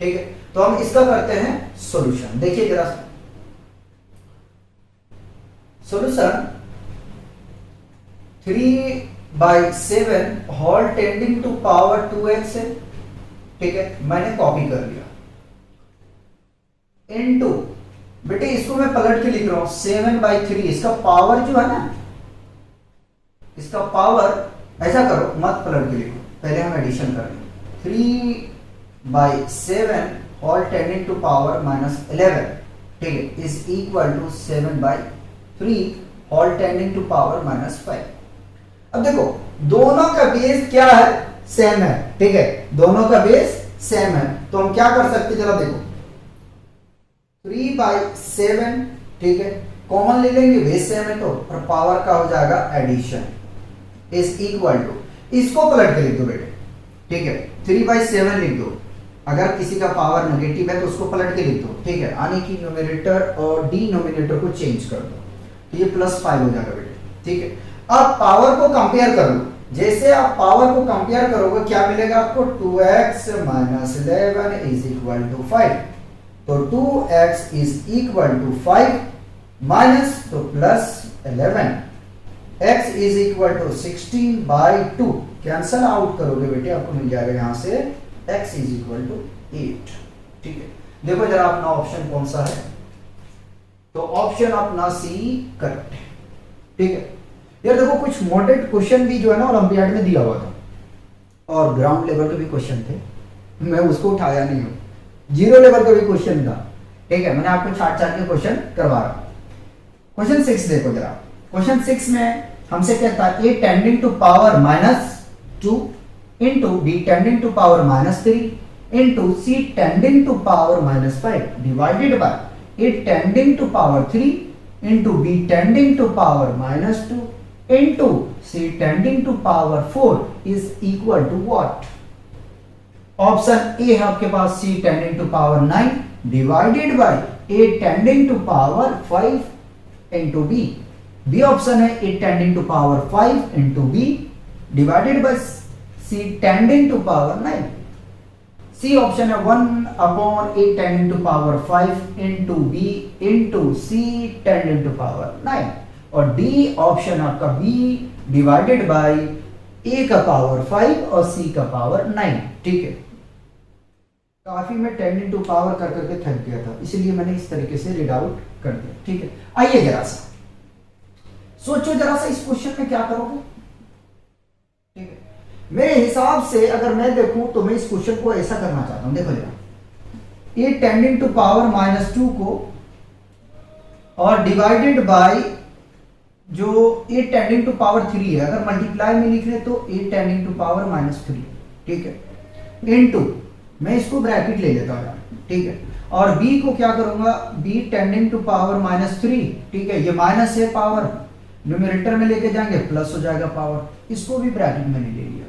ठीक है। तो हम इसका करते हैं सॉल्यूशन। देखिए जरा solution, 3/7 whole tending to power 2x है, ठीक है, मैंने कॉपी कर लिया, इनटू बेटे इसको मैं पलट के लिख रहा हूं 7/3, इसका पावर जो है ना, इसका पावर ऐसा करो, मत पलट के लिखो, पहले हम एडिशन कर लें। 3/7 होल टेंडिंग टू पावर -11, ठीक है, is equal to 7/3 whole tending to power -5। अब देखो दोनों का बेस क्या है, सेम है, ठीक है, दोनों का बेस सेम है, तो हम क्या कर सकते, जरा देखो 3/7, ठीक है, कॉमन ले लेंगे, बेस सेम है तो, और पावर का हो जाएगा एडिशन, इज इक्वल टू, इसको पलट के लिख दो बेटे, ठीक है, 3/7 लिख दो, अगर किसी का पावर नेगेटिव है तो उसको पलट के लिख दो, ठीक है, यानी कि न्यूमरेटर और डिनोमिनेटर को चेंज कर दो, तो ये +5 हो जाएगा बेटे, ठीक है। अब पावर को कंपेयर कर लो, जैसे आप पावर को कंपेयर करोगे क्या मिलेगा आपको, 2x - 11 इज इक्वल टू 5, तो 2x is equal to 5 minus तो +11, x is equal to 16/2, cancel out करोगे बेटे आपको मिल जाएगा यहां से x इज इक्वल टू 8, ठीक है। देखो जरा अपना ऑप्शन कौन सा है, तो ऑप्शन अपना सी करेक्ट है, ठीक है। यार देखो कुछ मॉडरेट क्वेश्चन भी जो है ना ओलंपियाड में दिया हुआ था, और ग्राउंड लेवल के भी क्वेश्चन थे, मैं उसको उठाया नहीं हूं, 0 लेवल का भी क्वेश्चन था, ठीक है, मैंने आपको छाट के क्वेश्चन करवा रहा हूं। क्वेश्चन 6 देखो जरा, क्वेश्चन 6 में हमसे कहता है a tending to power -2 into b tending to power -3 into c tending to power -5 divided by a tending to power 3 into b tending to power -2 into c tending to power 4 is equal to what? Option A है आपके पास c tending to power 9 divided by a tending to power 5 into b। b option है a tending to power 5 into b divided by c tending to power 9। C option है 1/8 tending to power 5 into b into c tending to power 9, और D option आपका B divided by A का power 5 और C का power 9, ठीक है। काफी मैं टेंडिंग टू पावर कर करके थक गया था, इसलिए मैंने इस तरीके से रीड आउट कर दिया, ठीक है। आइए जरा सा सोचो, जरा सा इस क्वेश्चन में क्या करोगे, ठीक है। मेरे हिसाब से अगर मैं देखूं तो मैं इस क्वेश्चन को ऐसा करना चाहता हूं, देखो जरा, ए टेंडिंग टू पावर -2 को और डिवाइडेड बाय जो ए टेंडिंग टू पावर 3 है, अगर मल्टीप्लाई में लिख रहे तो ए टेंडिंग टू पावर -3, ठीक है, इनटू मैं इसको ब्रैकेट ले लेता हूं, ठीक है, और b को क्या करूंगा, b टेंडिंग टू पावर -3, ठीक है, ये माइनस है पावर, न्यूमरेटर में लेके जाएंगे प्लस हो जाएगा पावर, इसको भी ब्रैकेट में ले लिया,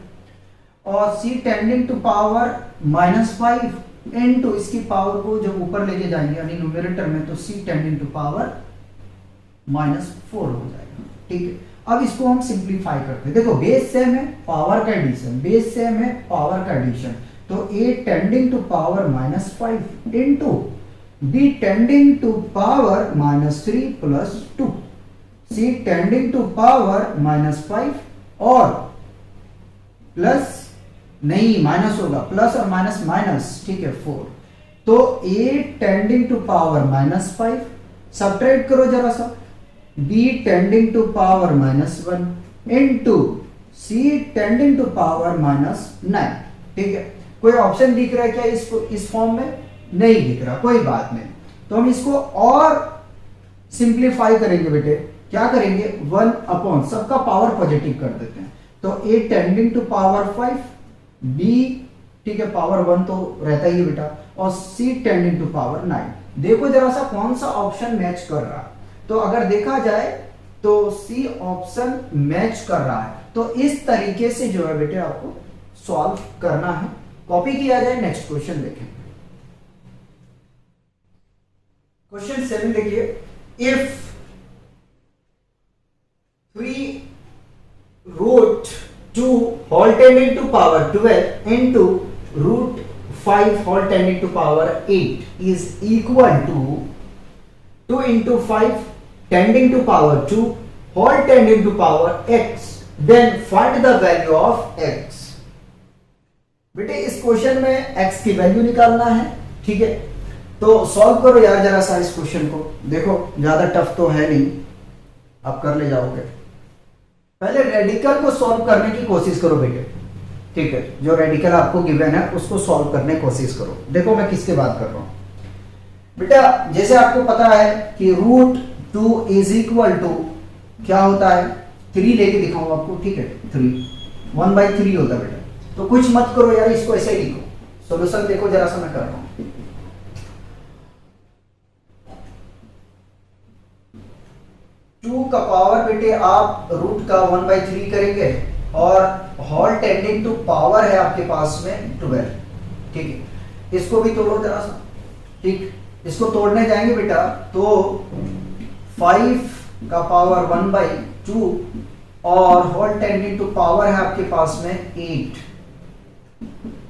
और c tending to power -5 into इसकी पावर को जब ऊपर लेके जाएंगे यानी न्यूमरेटर में, तो c टेंडिंग टू पावर -4 हो जाएगा, ठीक है। अब इसको हम सिंप्लीफाई करते हैं, देखो बेस सेम है, पावर का एडिशन, बेस सेम है, पावर का एडिशन, तो a tending to power -5 into b tending to power -3 plus 2, c tending to power -5 और प्लस नहीं माइनस होगा, प्लस और माइनस माइनस, ठीक है 4। तो a tending to power -5, subtract करो जरा सा, b tending to power -1 into c tending to power -9, ठीक है। कोई ऑप्शन दिख रहा है क्या इसको इस फॉर्म में? नहीं दिख रहा, कोई बात नहीं। तो हम इसको और सिंप्लीफाई करेंगे बेटे, क्या करेंगे 1 अपॉन सबका पावर पॉजिटिव कर देते हैं, तो a tending to power 5, b ठीक है पावर 1 तो रहता ही है बेटा, और c टेंडिंग टू पावर 9। देखो जरा सा कौन सा ऑप्शन मैच कर रहा है, तो अगर देखा जाए तो c ऑप्शन मैच कर रहा है। तो इस तरीके से जो है बेटे आपको सॉल्व करना है। कॉपी किया जाए, नेक्स्ट क्वेश्चन देखें। क्वेश्चन 7 देखिए, if 3 root 2 whole tending to power 12 into root 5 whole tending to power 8 is equal to 2 into 5 tending to power 2 whole tending to power x, then find the value of x। बेटे इस question में x की value निकालना है, ठीक है। तो solve करो यार जरा सा इस क्वेश्चन को, देखो ज्यादा टफ तो है नहीं, आप कर ले जाओगे। पहले रेडिकल को सॉल्व करने की कोशिश करो बेटे, ठीक है। जो रेडिकल आपको गिवन है उसको सॉल्व करने की कोशिश करो। देखो मैं किसके बात कर रहा हूं बेटा, जैसे आपको पता है कि रूट 2 इज इक्वल टू क्या होता है, 3 लेके दिखाऊं आपको, ठीक है 3 1/3 होता है बेटा। तो कुछ मत करो यार, इसको ऐसे ही लिखो, सॉल्यूशन देखो जरा सा मैं कर रहा हूं। 2 का पावर बेटे आप रूट का 1/3 करेंगे, और होल टेंडिंग टू पावर है आपके पास में 12, ठीक है। इसको भी तोड़ो जरा सा, ठीक। इसको तोड़ने जाएंगे बेटा तो 5 का पावर 1/2 और होल टेंडिंग टू पावर है आपके पास में 8,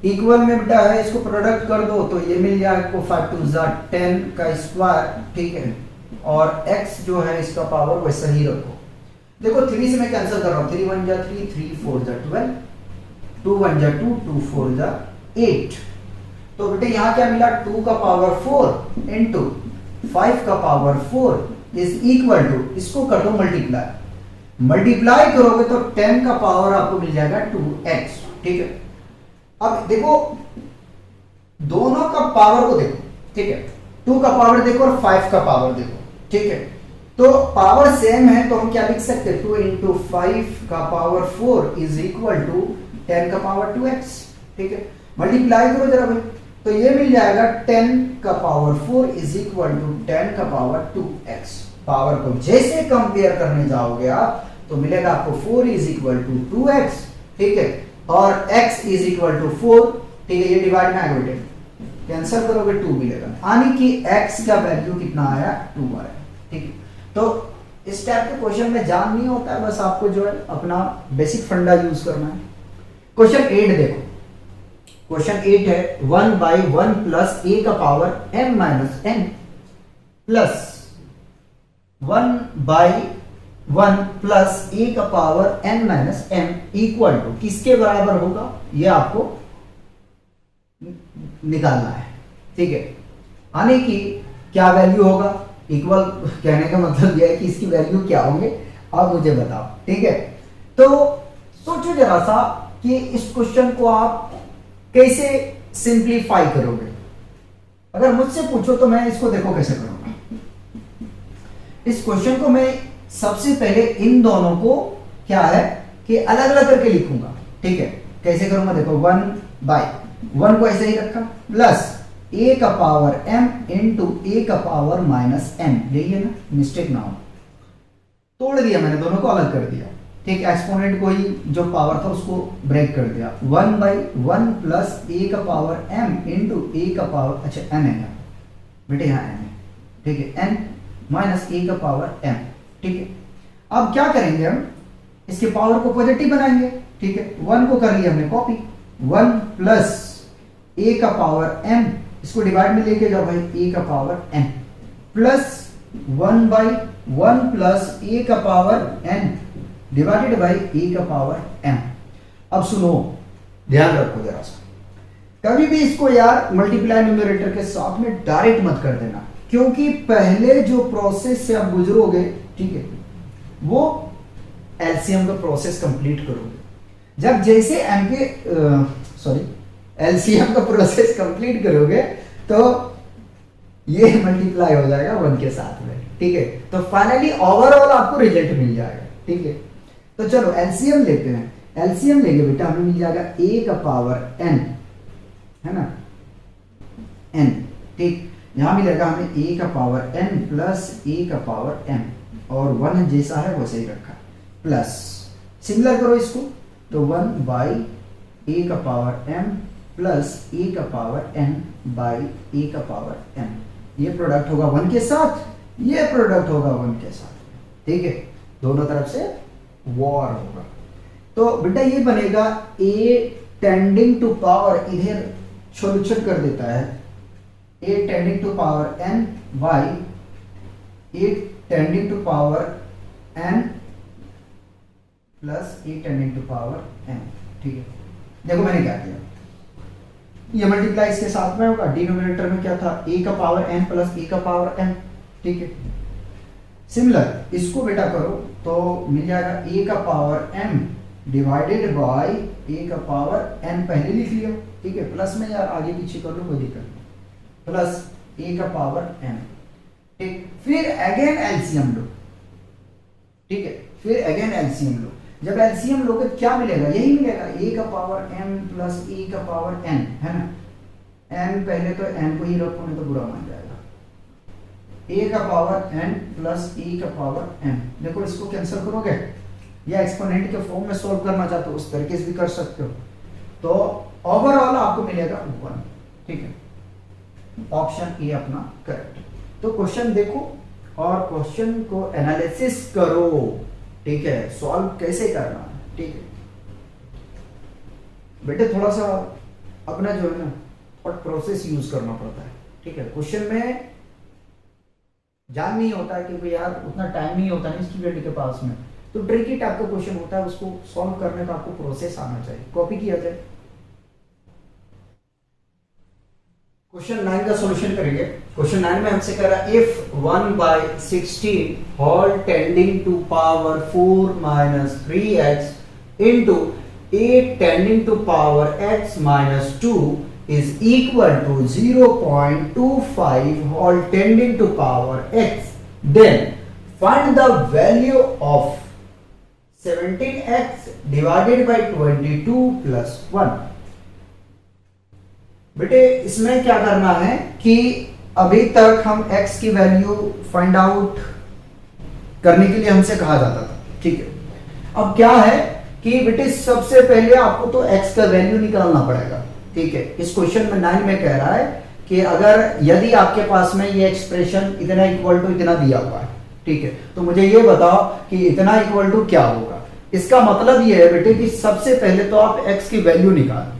इक्वल में बेटा है, इसको प्रोडक्ट कर दो तो ये मिल जाए आपको 5 2 10 का स्क्वायर, ठीक है। और x जो है इसका पावर वैसा ही रखो। देखो 3 से मैं कैंसिल कर रहा हूं, 3 1 जा 3, 3 4 जा 12, 2 1 जा 2, 2 4 जा 8। तो बेटे यहां क्या मिला, 2 का पावर 4 इंटू 5 का पावर 4 इज इक्वल टू, इसको कर दो मल्टीप्लाई करोगे तो 10 का पावर आपको मिल जाएगा 2x, ठीक है। अब देखो दोनों का पावर को देखो, ठीक है। 2 का पावर देखो और 5 का पावर देखो, ठीक है। तो पावर सेम है तो हम क्या लिख सकते हैं, 2 इंटू 5 का पावर 4 इज इक्वल टू 10 का पावर 2x, ठीक है। मल्टीप्लाई करो जरा भाई, तो ये मिल जाएगा 10 का पावर 4 इज इक्वल टू 10 का पावर 2x। पावर को जैसे कंपेयर करने जाओगे आप तो मिलेगा आपको 4 इज इक्वल टू 2x, ठीक है, और x इज इक्वल टू 4, ठीक है। ये डिवाइड में आएगा बेटे, कैंसिल करोगे 2 मिलेगा, यानी कि x का वैल्यू कितना आया, 2 आया, ठीक है। तो इस टाइप के क्वेश्चन में जान नहीं होता है, बस आपको जो है अपना बेसिक फंडा यूज करना है। क्वेश्चन 8 देखो, क्वेश्चन 8 है 1/1 प्लस a का power m minus n plus 1/1 plus a का power n minus m equal to किसके बराबर होगा, ये आपको निकालना है, ठीक है। यानी कि क्या वैल्यू होगा, इक्वल कहने का मतलब यह है कि इसकी वैल्यू क्या होंगे आप मुझे बताओ, ठीक है। तो सोचो जरा सा कि इस क्वेश्चन को आप कैसे सिंप्लीफाई करोगे। अगर मुझसे पूछो तो मैं इसको देखो कैसे करूंगा। इस क्वेश्चन को मैं सबसे पहले इन दोनों को क्या है कि अलग अलग करके लिखूंगा, ठीक है। कैसे करूंगा देखो, 1/1 को ऐसे ही रखा प्लस a का पावर m इंटू a का पावर माइनस m, यही है ना, मिस्टेक ना हो, तोड़ दिया मैंने, दोनों को अलग कर दिया, ठीक। एक्सपोनेंट को ही जो पावर था उसको ब्रेक कर दिया। 1/1 प्लस a का पावर m इंटू a का पावर, अच्छा n है यहाँ बेटे, यहाँ n है, ठीक है, n माइनस a का पावर m, ठीक है। अब क्या करेंगे हम, इसके पावर को पॉजिटिव बनाएंगे, ठीक है। 1 को कर लिया हमने कॉपी, 1 प्लस a का पावर m, इसको डिवाइड में लेके जाओ भाई, a का power n plus 1/1 plus a का power n divided by a का पावर m। अब सुनो, ध्यान रखो जरा सा, कभी भी इसको यार मल्टीप्लाई न्यूमरेटर के साथ में डायरेक्ट मत कर देना, क्योंकि पहले जो प्रोसेस से आप गुजरोगे, ठीक है, वो एलसीएम का प्रोसेस कंप्लीट करोगे। जब जैसे एलसीएम का प्रोसेस कंप्लीट करोगे तो ये मल्टीप्लाई हो जाएगा 1 के साथ में, ठीक है। तो फाइनली ओवरऑल आपको रिजल्ट मिल जाएगा, ठीक है। तो चलो एलसीएम लेते हैं। एलसीएम लेंगे बेटा, हमें मिल जाएगा a का पावर n, है ना, n, ठीक। यहां मिलेगा हमें a का पावर n प्लस a का पावर m, और 1 जैसा है वैसे ही रखा, प्लस सिमिलर करो इसको, तो 1 बाई a का पावर m प्लस a का पावर n बाई a का पावर m। ये प्रोडक्ट होगा 1 के साथ, ये प्रोडक्ट होगा 1 के साथ, ठीक है। दोनों तरफ से वॉर होगा, तो बेटा ये बनेगा a टेंडिंग टू पावर, इधर छोड़ कर देता है, a tending to power n by a tending to power n plus a tending to power n, ठीक है। देखो मैंने क्या किया, ये मल्टीप्लाई इसके साथ में होगा, डिनोमिनेटर में क्या था, a का पावर n प्लस a का पावर n, ठीक है। सिमिलर इसको बेटा करो तो मिल जाएगा a का power m divided by a का पावर n, पहले लिख लिया, ठीक है, प्लस में यार आगे पीछे कर लो कोई दिक्कत नहीं, प्लस a का पावर n, ठीक। फिर अगेन एलसीएम लो, ठीक है, फिर अगेन एलसीएम लो। जब एलसीएम लोगे तो क्या मिलेगा, यही मिलेगा, a का पावर m प्लस a का पावर n, है ना। n पहले तो n को ही रखो नहीं तो बुरा मान जाएगा, a का पावर n प्लस a का पावर m। देखो इसको कैंसिल करोगे या एक्सपोनेंट के फॉर्म में सॉल्व करना चाहते हो उस तरीके से भी कर सकते हो, तो ओवरऑल आपको मिलेगा 1, ठीक है। ऑप्शन ए अपना करेक्ट। तो क्वेश्चन देखो और क्वेश्चन को एनालिसिस करो, ठीक है, सॉल्व कैसे करना है, ठीक है बेटे। थोड़ा सा अपना जो है ना थॉट प्रोसेस यूज करना पड़ता है, ठीक है। क्वेश्चन में जान नहीं होता है क्योंकि यार उतना टाइम नहीं होता है स्टूडेंट के पास में, तो ट्रिकी टाइप का क्वेश्चन होता है, उसको सॉल्व करने का आपको प्रोसेस आना चाहिए। कॉपी किया जाए, क्वेश्चन 9 का सॉल्यूशन करेंगे। क्वेश्चन 9 में हमसे कह रहा है if 1/16 whole tending to power 4 minus 3x into 8 tending to power x minus 2 is equal to 0.25 whole tending to power x, then find the value of 17x divided by 22 plus 1। बेटे इसमें क्या करना है कि अभी तक हम x की वैल्यू फाइंड आउट करने के लिए हमसे कहा जाता था, ठीक है। अब क्या है कि बेटे सबसे पहले आपको तो x का वैल्यू निकालना पड़ेगा, ठीक है। इस क्वेश्चन में 9 में कह रहा है कि अगर यदि आपके पास में ये एक्सप्रेशन इतना इक्वल टू इतना दिया हुआ है, ठीक है, तो मुझे ये बताओ कि इतना इक्वल टू क्या होगा। इसका मतलब ये है बेटे कि सबसे पहले तो आप x की वैल्यू निकालो,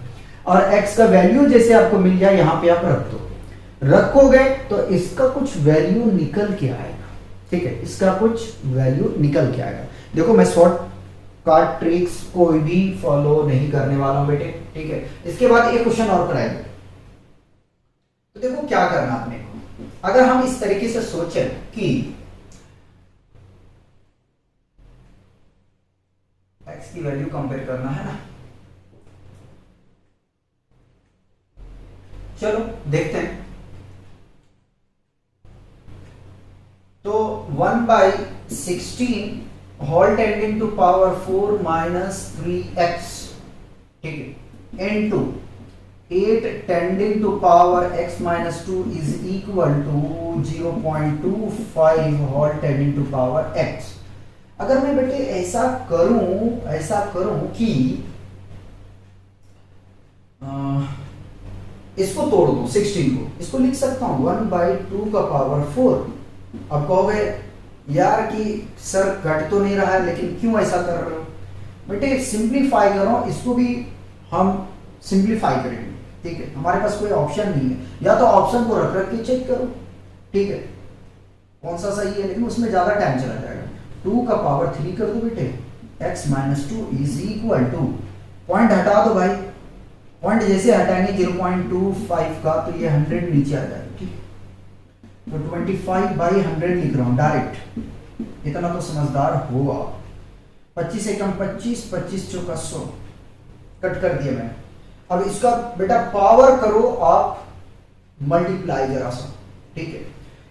और x का वैल्यू जैसे आपको मिल जाए यहां पे आप रख दो, रखोगे तो इसका कुछ वैल्यू निकल के आएगा, ठीक है, इसका कुछ वैल्यू निकल के आएगा। देखो मैं शॉर्ट कट ट्रिक्स कोई भी फॉलो नहीं करने वाला हूं बेटे, ठीक है। इसके बाद एक क्वेश्चन और कराएंगे। तो देखो क्या करना अपने को, अगर हम इस तरीके से सोचें कि x की वैल्यू कंपेयर करना है ना, चलो देखते हैं। तो 1/16 whole tending to power 4 minus 3x, ठीक है, into 8 tending to power x minus 2 is equal to 0.25 whole tending to power x। अगर मैं बेटे ऐसा करूं कि इसको तोड़ दो 16 को, इसको लिख सकता हूं 1/2 का पावर 4। अब कहोगे यार कि सर घट तो नहीं रहा है, लेकिन क्यों ऐसा कर रहे हो बेटे, सिंप्लीफाई करो, इसको भी हम सिंप्लीफाई करेंगे, ठीक है। हमारे पास कोई ऑप्शन नहीं है, या तो ऑप्शन को रख रख के चेक करो, ठीक है, कौन सा सही है, लेकिन उसमें ज्यादा टाइम चला जाएगा। 2 का पावर 3 कर दो बेटे, x minus 2 is equal to, point हटा दो भाई, पॉइंट जैसे हटाएंगे 0.25 का तो ये 100 नीचे आ जाएगा, ठीक है। तो 25/100 लिख रहा हूं डायरेक्ट, इतना तो समझदार हुआ। 25 एकम 25, 25 चौका 100, कट कर दिया मैंने। अब इसका बेटा पावर करो आप मल्टीप्लाई जरा सा, ठीक है।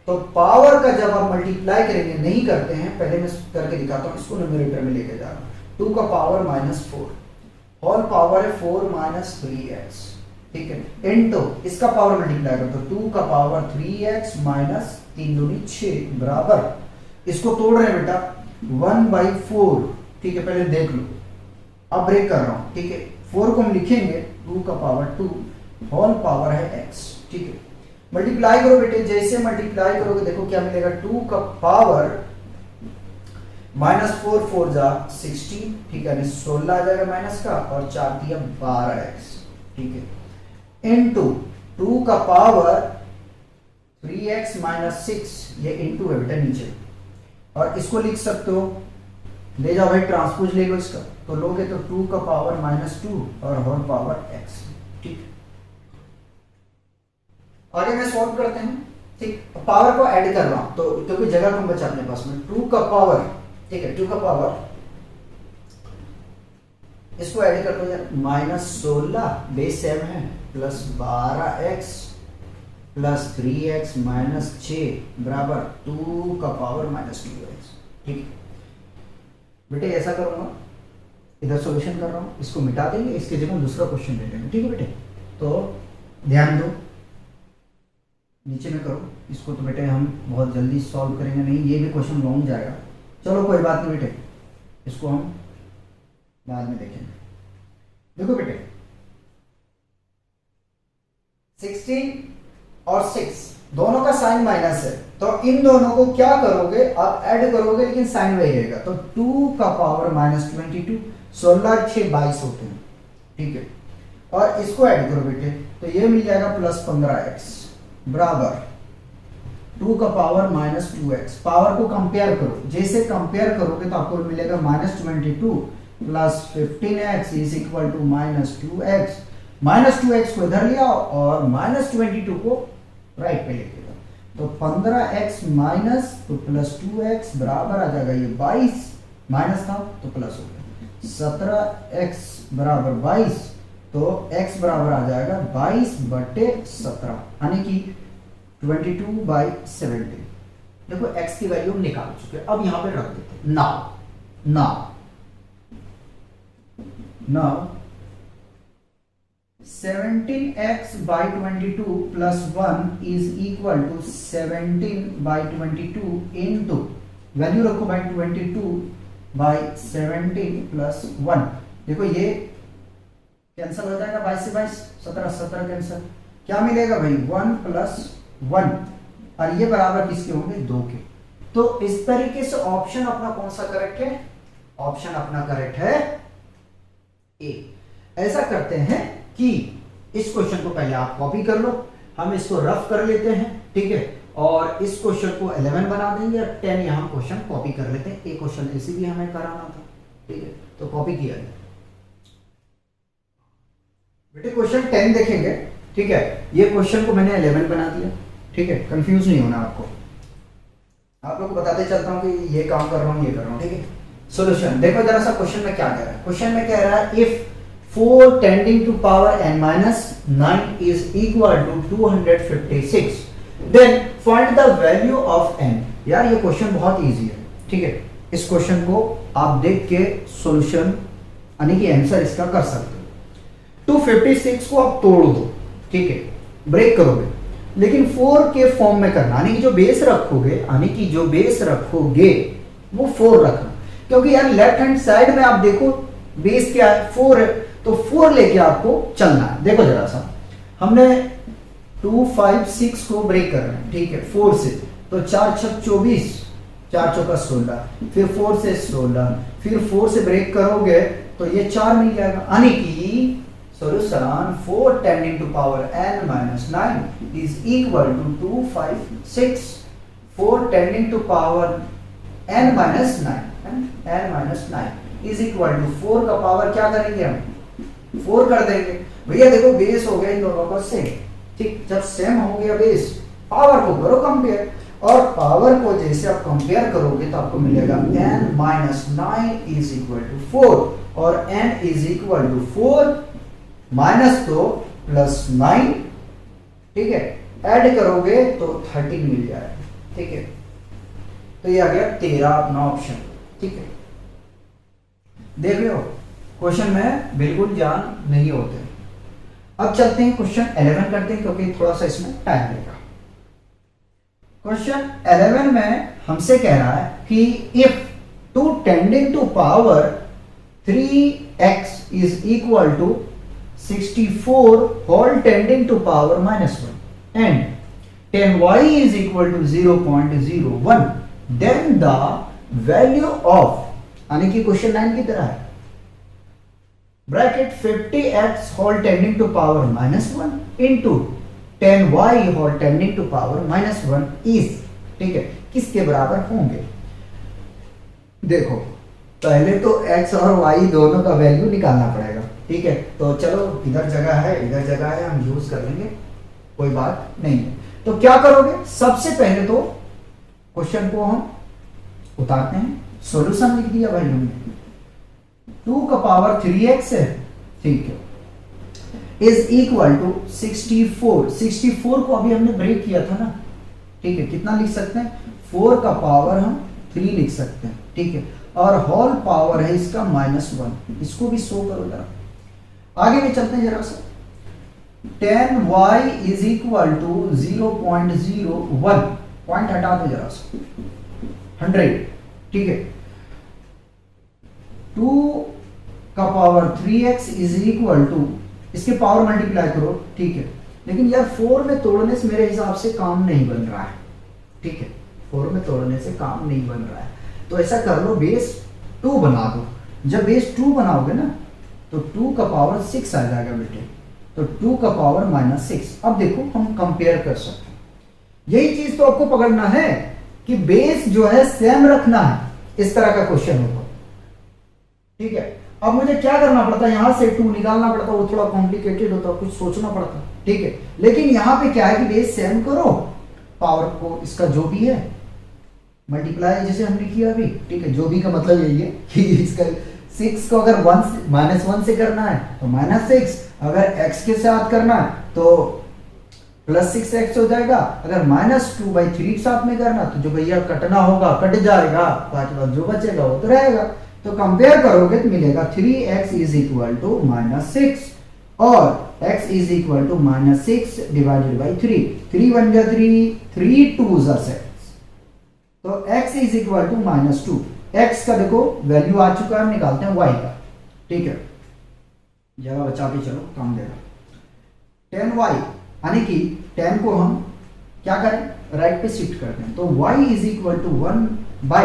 तो पावर का जब आप मल्टीप्लाई करेंगे, नहीं करते हैं, पहले मैं करके दिखाता हूं, इसको न्यूमरेटर में लेके जा रहा हूं। 2 का पावर -4 होल पावर है 4 - 3x, ठीक है, इनटू इसका पावर मल्टीप्लाई करो तो 2 का पावर 3x माइनस 3 दूनी 6 बराबर, इसको तोड़ रहे हैं बेटा 1/4, ठीक है, पहले देख लो। अब ब्रेक कर रहा हूं, ठीक है। 4 को हम लिखेंगे 2 का पावर 2 होल पावर है x, ठीक है। मल्टीप्लाई करो बेटे, जैसे मल्टीप्लाई करोगे देखो क्या मिलेगा, 2 का पावर -4 4 जा 16, ठीक है, 16 आ जाएगा माइनस का, और 4 दिया 12x, ठीक है, इनटू 2 का पावर 3x - 6, ये इनटू है बेटा नीचे, और इसको लिख सकते हो, ले जाओ भाई ट्रांसपोज ले लो इसका, तो लोगे तो 2 का पावर -2 और होल पावर x, ठीक। आगे मैं सॉल्व करते हैं, ठीक। पावर को ऐड कर रहा हूं तो क्योंकि जगह कम बचा अपने पास में, 2 का पावर, ठीक है, 2 का पावर, इसको ऐड कर लो यार, -16 बेस 7 है plus 12x plus 3x minus 6 बराबर 2 का पावर -2x, ठीक। बेटे ऐसा करूंगा, इधर सॉल्यूशन कर रहा हूं, इसको मिटा देंगे, इसके जगह दूसरा क्वेश्चन ले लेंगे, ठीक है बेटे। तो ध्यान दो, नीचे में करो इसको, तो बेटे हम बहुत जल्दी सॉल्व करेंगे नहीं, ये भी क्वेश्चन लॉन्ग जाएगा। चलो कोई बात नहीं बेटे, इसको हम बाद में देखेंगे। देखो बेटे 16 और 6 दोनों का साइन माइनस है, तो इन दोनों को क्या करोगे आप, ऐड करोगे, लेकिन साइन वही रहेगा, तो 2 का पावर -22, 16 6 22 होते हैं, ठीक है, और इसको ऐड करो बेटे, तो ये मिल जाएगा +15x बराबर 2 का पावर -2x। पावर को कंपेयर करो, जैसे कंपेयर करोगे तो आपको मिलेगा -22 plus 15x is equal to -2x। -2x को इधर लिया और -22 को राइट पे लेके जाओ, तो 15x माइनस तो प्लस 2x बराबर आ जाएगा, ये 22 माइनस था तो प्लस हो गया, 17x बराबर 22, तो x बराबर आ जाएगा 22/17, यानी कि 22/17। देखो x की वैल्यू हम निकाल चुके हैं, अब यहां पे रख देते हैं। Now 17x/22 plus 1 is equal to 17/22 into value रखो भाई 22/17 प्लस 1। देखो ये कैंसिल हो जाएगा, 22 से 22 17 कैंसिल, क्या मिलेगा भाई 1 + 1, और ये बराबर किसके होंगे 2 के। तो इस तरीके से ऑप्शन अपना कौन सा करेक्ट है, ऑप्शन अपना करेक्ट है ए। ऐसा करते हैं कि इस क्वेश्चन को पहले आप कॉपी कर लो, हम इसको रफ कर लेते हैं, ठीक है, और इस क्वेश्चन को 11 बना देंगे और 10 यहां क्वेश्चन कॉपी कर लेते हैं। एक क्वेश्चन ऐसे भी हमें कराना था, ठीक है, तो कॉपी किया जाए। बेटे क्वेश्चन 10 देखेंगे, ठीक है, ये क्वेश्चन को मैंने 11 बना दिया, ठीक है, कंफ्यूज नहीं होना आपको, आप लोग को बताते चलता हूं कि ये काम कर रहा हूं, ये कर रहा हूं, ठीक है। सॉल्यूशन देखो जरा सा, क्वेश्चन में क्या कह रहा है, क्वेश्चन में कह रहा है if 4 tending to power n-9 is equal to 256, then find the value of n। यार ये क्वेश्चन बहुत इजी है, ठीक है, इस क्वेश्चन को आप देख के सॉल्यूशन यानी कि आंसर इसका कर सकते हो। 256 को आप तोड़ दो, ठीक है, ब्रेक करोगे, लेकिन 4 के फॉर्म में करना, यानी कि जो बेस रखोगे वो 4 रखना, क्योंकि यार लेफ्ट हैंड साइड में आप देखो बेस क्या है 4 है, तो 4 लेके आपको चलना है। देखो जरा सा, हमने 256 को ब्रेक करना है, ठीक है, 4 से, तो 4 छक 24, 4 चौका 16, फिर 4 से 16, फिर 4 से ब्रेक करोगे तो ये 4 मिल जाएगा, यानी कि solution 4 tending to power n-9 is equal to 256। 4 tending to power n-9 is equal to 4 का पावर क्या करेंगे हम 4 कर देंगे। भैया देखो बेस हो गया इन दोनों का सेम, ठीक, जब सेम हो गया बेस, पावर को करो कंपेयर, और पावर को जैसे आप कंपेयर करोगे तो आपको मिलेगा n minus 9 is equal to 4, और n is equal to 4 minus 2 plus 9, ठीक है, ऐड करोगे तो 13 मिल जाएगा, ठीक है। तो ये आ गया 13 अपना ऑप्शन, ठीक है। देख रहे हो क्वेश्चन में बिल्कुल जान नहीं होते। अब चलते हैं क्वेश्चन 11 करते हैं, क्योंकि थोड़ा सा इसमें टाइम लेगा। क्वेश्चन 11 में हमसे कह रहा है कि if 2 tending to power 3x is equal to 64 whole tending to power -1 and 10y is equal to 0.01, then the value of, यानी कि क्वेश्चन 9 की तरह है, bracket 50x whole tending to power -1 into 10y whole tending to power -1 is, ठीक है, किसके बराबर होंगे। देखो पहले तो x और y दोनों का वैल्यू निकालना पड़ेगा, ठीक है। तो चलो इधर जगह है इधर जगह है, हम यूज कर लेंगे, कोई बात नहीं है। तो क्या करोगे, सबसे पहले तो क्वेश्चन को हम उतारते हैं, सॉल्यूशन लिख दिया भाई हमने, 2 का पावर 3x है, ठीक है, इज इक्वल टू 64 को अभी हमने ब्रेक किया था ना, ठीक है, कितना लिख सकते हैं, 4 का पावर हम 3 लिख सकते हैं, ठीक है, और होल पावर है इसका -1, इसको भी शो करो जरा। आगे भी चलते हैं जरा सा, 10y is equal to 0.01, point हटा दो जरा सा, 100, ठीक है, 2 का power 3x is equal to, इसके पावर मल्टीप्लाई करो, ठीक है, लेकिन यार 4 में तोड़ने से मेरे हिसाब से काम नहीं बन रहा है, ठीक है, 4 में तोड़ने से काम नहीं बन रहा है। तो ऐसा कर लो, बेस 2 बना दो, जब बेस 2 बनाओगे ना तो 2 का पावर 6 आ जाएगा बेटे, तो 2 का पावर -6। अब देखो हम कंपेयर कर सकते हैं, यही चीज तो आपको पकड़ना है कि बेस जो है सेम रखना है, इस तरह का क्वेश्चन होगा, ठीक है। अब मुझे क्या करना पड़ता है, यहां से 2 निकालना पड़ता, वो थोड़ा कॉम्प्लिकेटेड होता, कुछ सोचना पड़ता, ठीक है, लेकिन यहां पे क्या है कि बेस सेम करो, पावर को इसका जो भी है मल्टीप्लाई जैसे हमने किया अभी, ठीक है, जो भी का मतलब यही है कि इसका 6 को अगर -1 से करना है तो -6, अगर x के साथ करना है तो +6x हो जाएगा, अगर -2/3 के साथ में करना तो जो भैया कटना होगा कट जाएगा, बाकी जो बचेगा वो तो रहेगा। तो कंपेयर करोगे तो मिलेगा 3x इज इक्वल टू -6 और x is equal to -6 divided by 3, 3 1 जा 3, 3 2 जा 6, तो x is equal to -2, x का देखो वैल्यू आ चुका है, निकालते हैं y का, ठीक है, जगह बचा के चलो, काम देगा। 10y यानी कि 10 को हम क्या करें, राइट पे शिफ्ट करते हैं, तो y is equal to 1 by,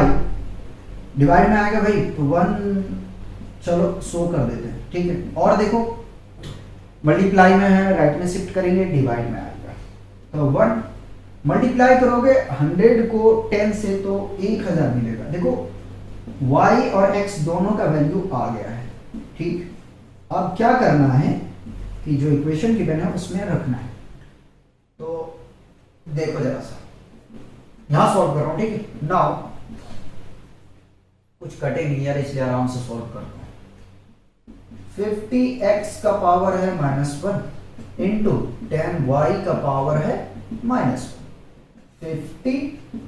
divide में आएगा भाई तो 1, चलो शो कर देते हैं, ठीक है, और देखो मल्टीप्लाई में है, राइट में शिफ्ट करेंगे, डिवाइड में आएगा, तो 1 मल्टीप्लाई करोगे 100 को 10 से तो 1000 मिलेगा। देखो y और x दोनों का वैल्यू आ गया है, ठीक। अब क्या करना है कि जो इक्वेशन गिवन है उसमें रखना है, तो देखो जरा सा, यहां सॉल्व कर रहा हूं, ठीक है, नाउ कुछ कटे नहीं यार, इसलिए आराम से सॉल्व करता हूं। 50x का पावर है -1 इंटू 10y का पावर है -1, 50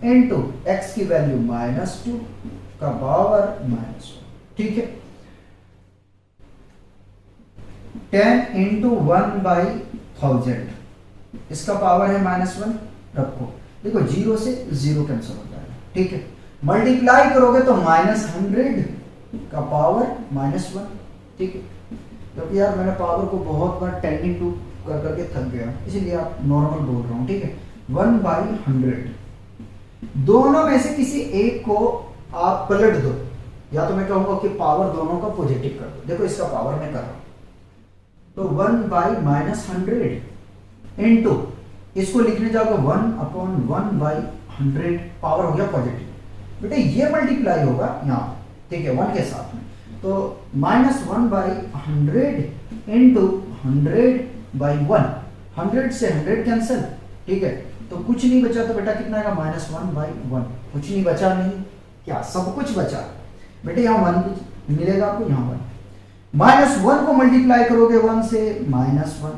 इंटू x की वैल्यू -2 का पावर -1, ठीक है, 10 इंटू 1/1000, इसका पावर है -1, रखो, देखो 0 से 0 कैंसिल हो जाएगा, ठीक है, मल्टीप्लाई करोगे तो -100 का पावर -1, ठीक है, क्योंकि यार मैंने पावर को बहुत बार टेंडिंग टू कर करके थक गया, इसीलिए आप नॉर्मल बोल रहा हूं, ठीक है, 1/100, दोनों में से किसी एक को आप पलट दो, या तो मैं कहूंगा कि पावर दोनों का पॉजिटिव कर दो, देखो इसका पावर मैं कर रहा हूं, तो 1/-100 इंटू, इसको लिखने जाओगे 1/1/100, पावर हो गया पॉजिटिव, बेटे ये मल्टीप्लाई होगा यहाँ, ठीक है, 1 के साथ में, तो -1/100 इंटू 100/1, 100 से 100 कैंसिल, ठीक है, तो कुछ नहीं बचा, तो बेटा कितना आएगा -1/1, कुछ नहीं बचा, नहीं क्या, सब कुछ बचा बेटे, यहाँ 1 मिलेगा आपको, यहाँ 1, -1 को मल्टीप्लाई करोगे 1 से -1,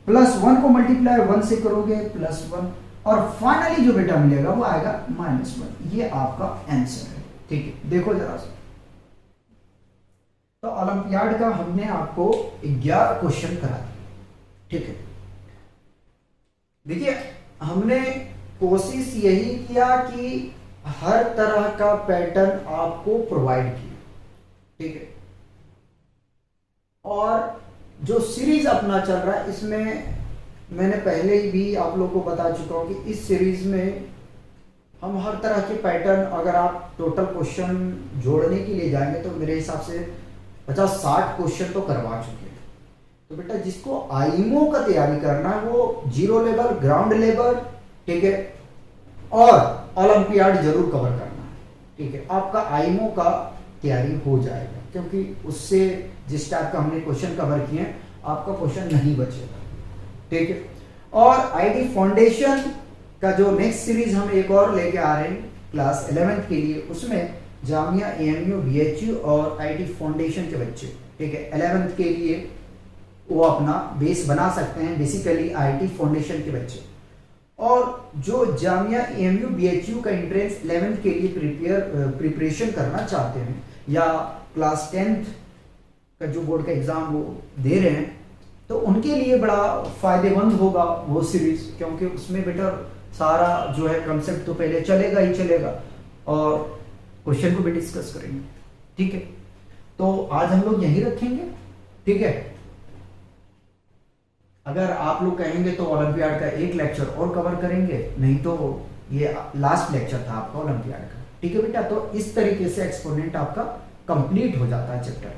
+1 को मल्टीप्लाई 1 से करोगे +1, और फाइनली जो बेटा मिलेगा वो आएगा -1। ये आपका आंसर है, ठीक है। देखो जरा सा, तो ओलंपियाड का हमने आपको 11 क्वेश्चन करा दिए, ठीक है। देखिए हमने कोशिश यही किया कि हर तरह का पैटर्न आपको प्रोवाइड किया, ठीक है। और जो सीरीज अपना चल रहा है इसमें मैंने पहले ही भी आप लोगों को बता चुका हूं कि इस सीरीज में हम हर तरह के पैटर्न, अगर आप टोटल क्वेश्चन जोड़ने के लिए जाएंगे तो मेरे हिसाब से 50-60 क्वेश्चन तो करवा चुके हैं। तो बेटा जिसको आईएमओ का तैयारी करना है वो 0 लेवल, ग्राउंड लेवल, ठीक है, और ओलंपियाड जरूर कवर करना है, ठीक है। आपका आईएमओ का तैयारी हो जाएगा, क्योंकि उससे जिस टाइप का हमने क्वेश्चन कवर किए हैं आपका क्वेश्चन नहीं बचेगा, ठीक है। और आईटी फाउंडेशन का जो नेक्स्ट सीरीज हम एक और लेके आ रहे हैं क्लास 11th के लिए, उसमें जामिया, एएमयू, बीएचयू और आईटी फाउंडेशन के बच्चे, ठीक है, 11th के लिए वो अपना बेस बना सकते हैं, बेसिकली आईटी फाउंडेशन के बच्चे। और जो जामिया, एएमयू, बीएचयू का एंट्रेंस 11th के लिए प्रिपरेशन करना चाहते हैं, या क्लास 10th का जो बोर्ड का एग्जाम वो दे रहे हैं, तो उनके लिए बड़ा फायदेमंद होगा वो सीरीज, क्योंकि उसमें बेटा सारा जो है कंसेप्ट तो पहले चलेगा ही चलेगा, और क्वेश्चन को भी डिस्कस करेंगे, ठीक है। तो आज हम लोग यही रखेंगे, ठीक है। अगर आप लोग कहेंगे तो ओलंपियाड का एक लेक्चर और कवर करेंगे, नहीं तो ये लास्ट लेक्चर था आपका ओलंपियाड का, ठीक है बेटा। तो इस तरीके से एक्सपोनेंट आपका कंप्लीट हो जाता है चैप्टर।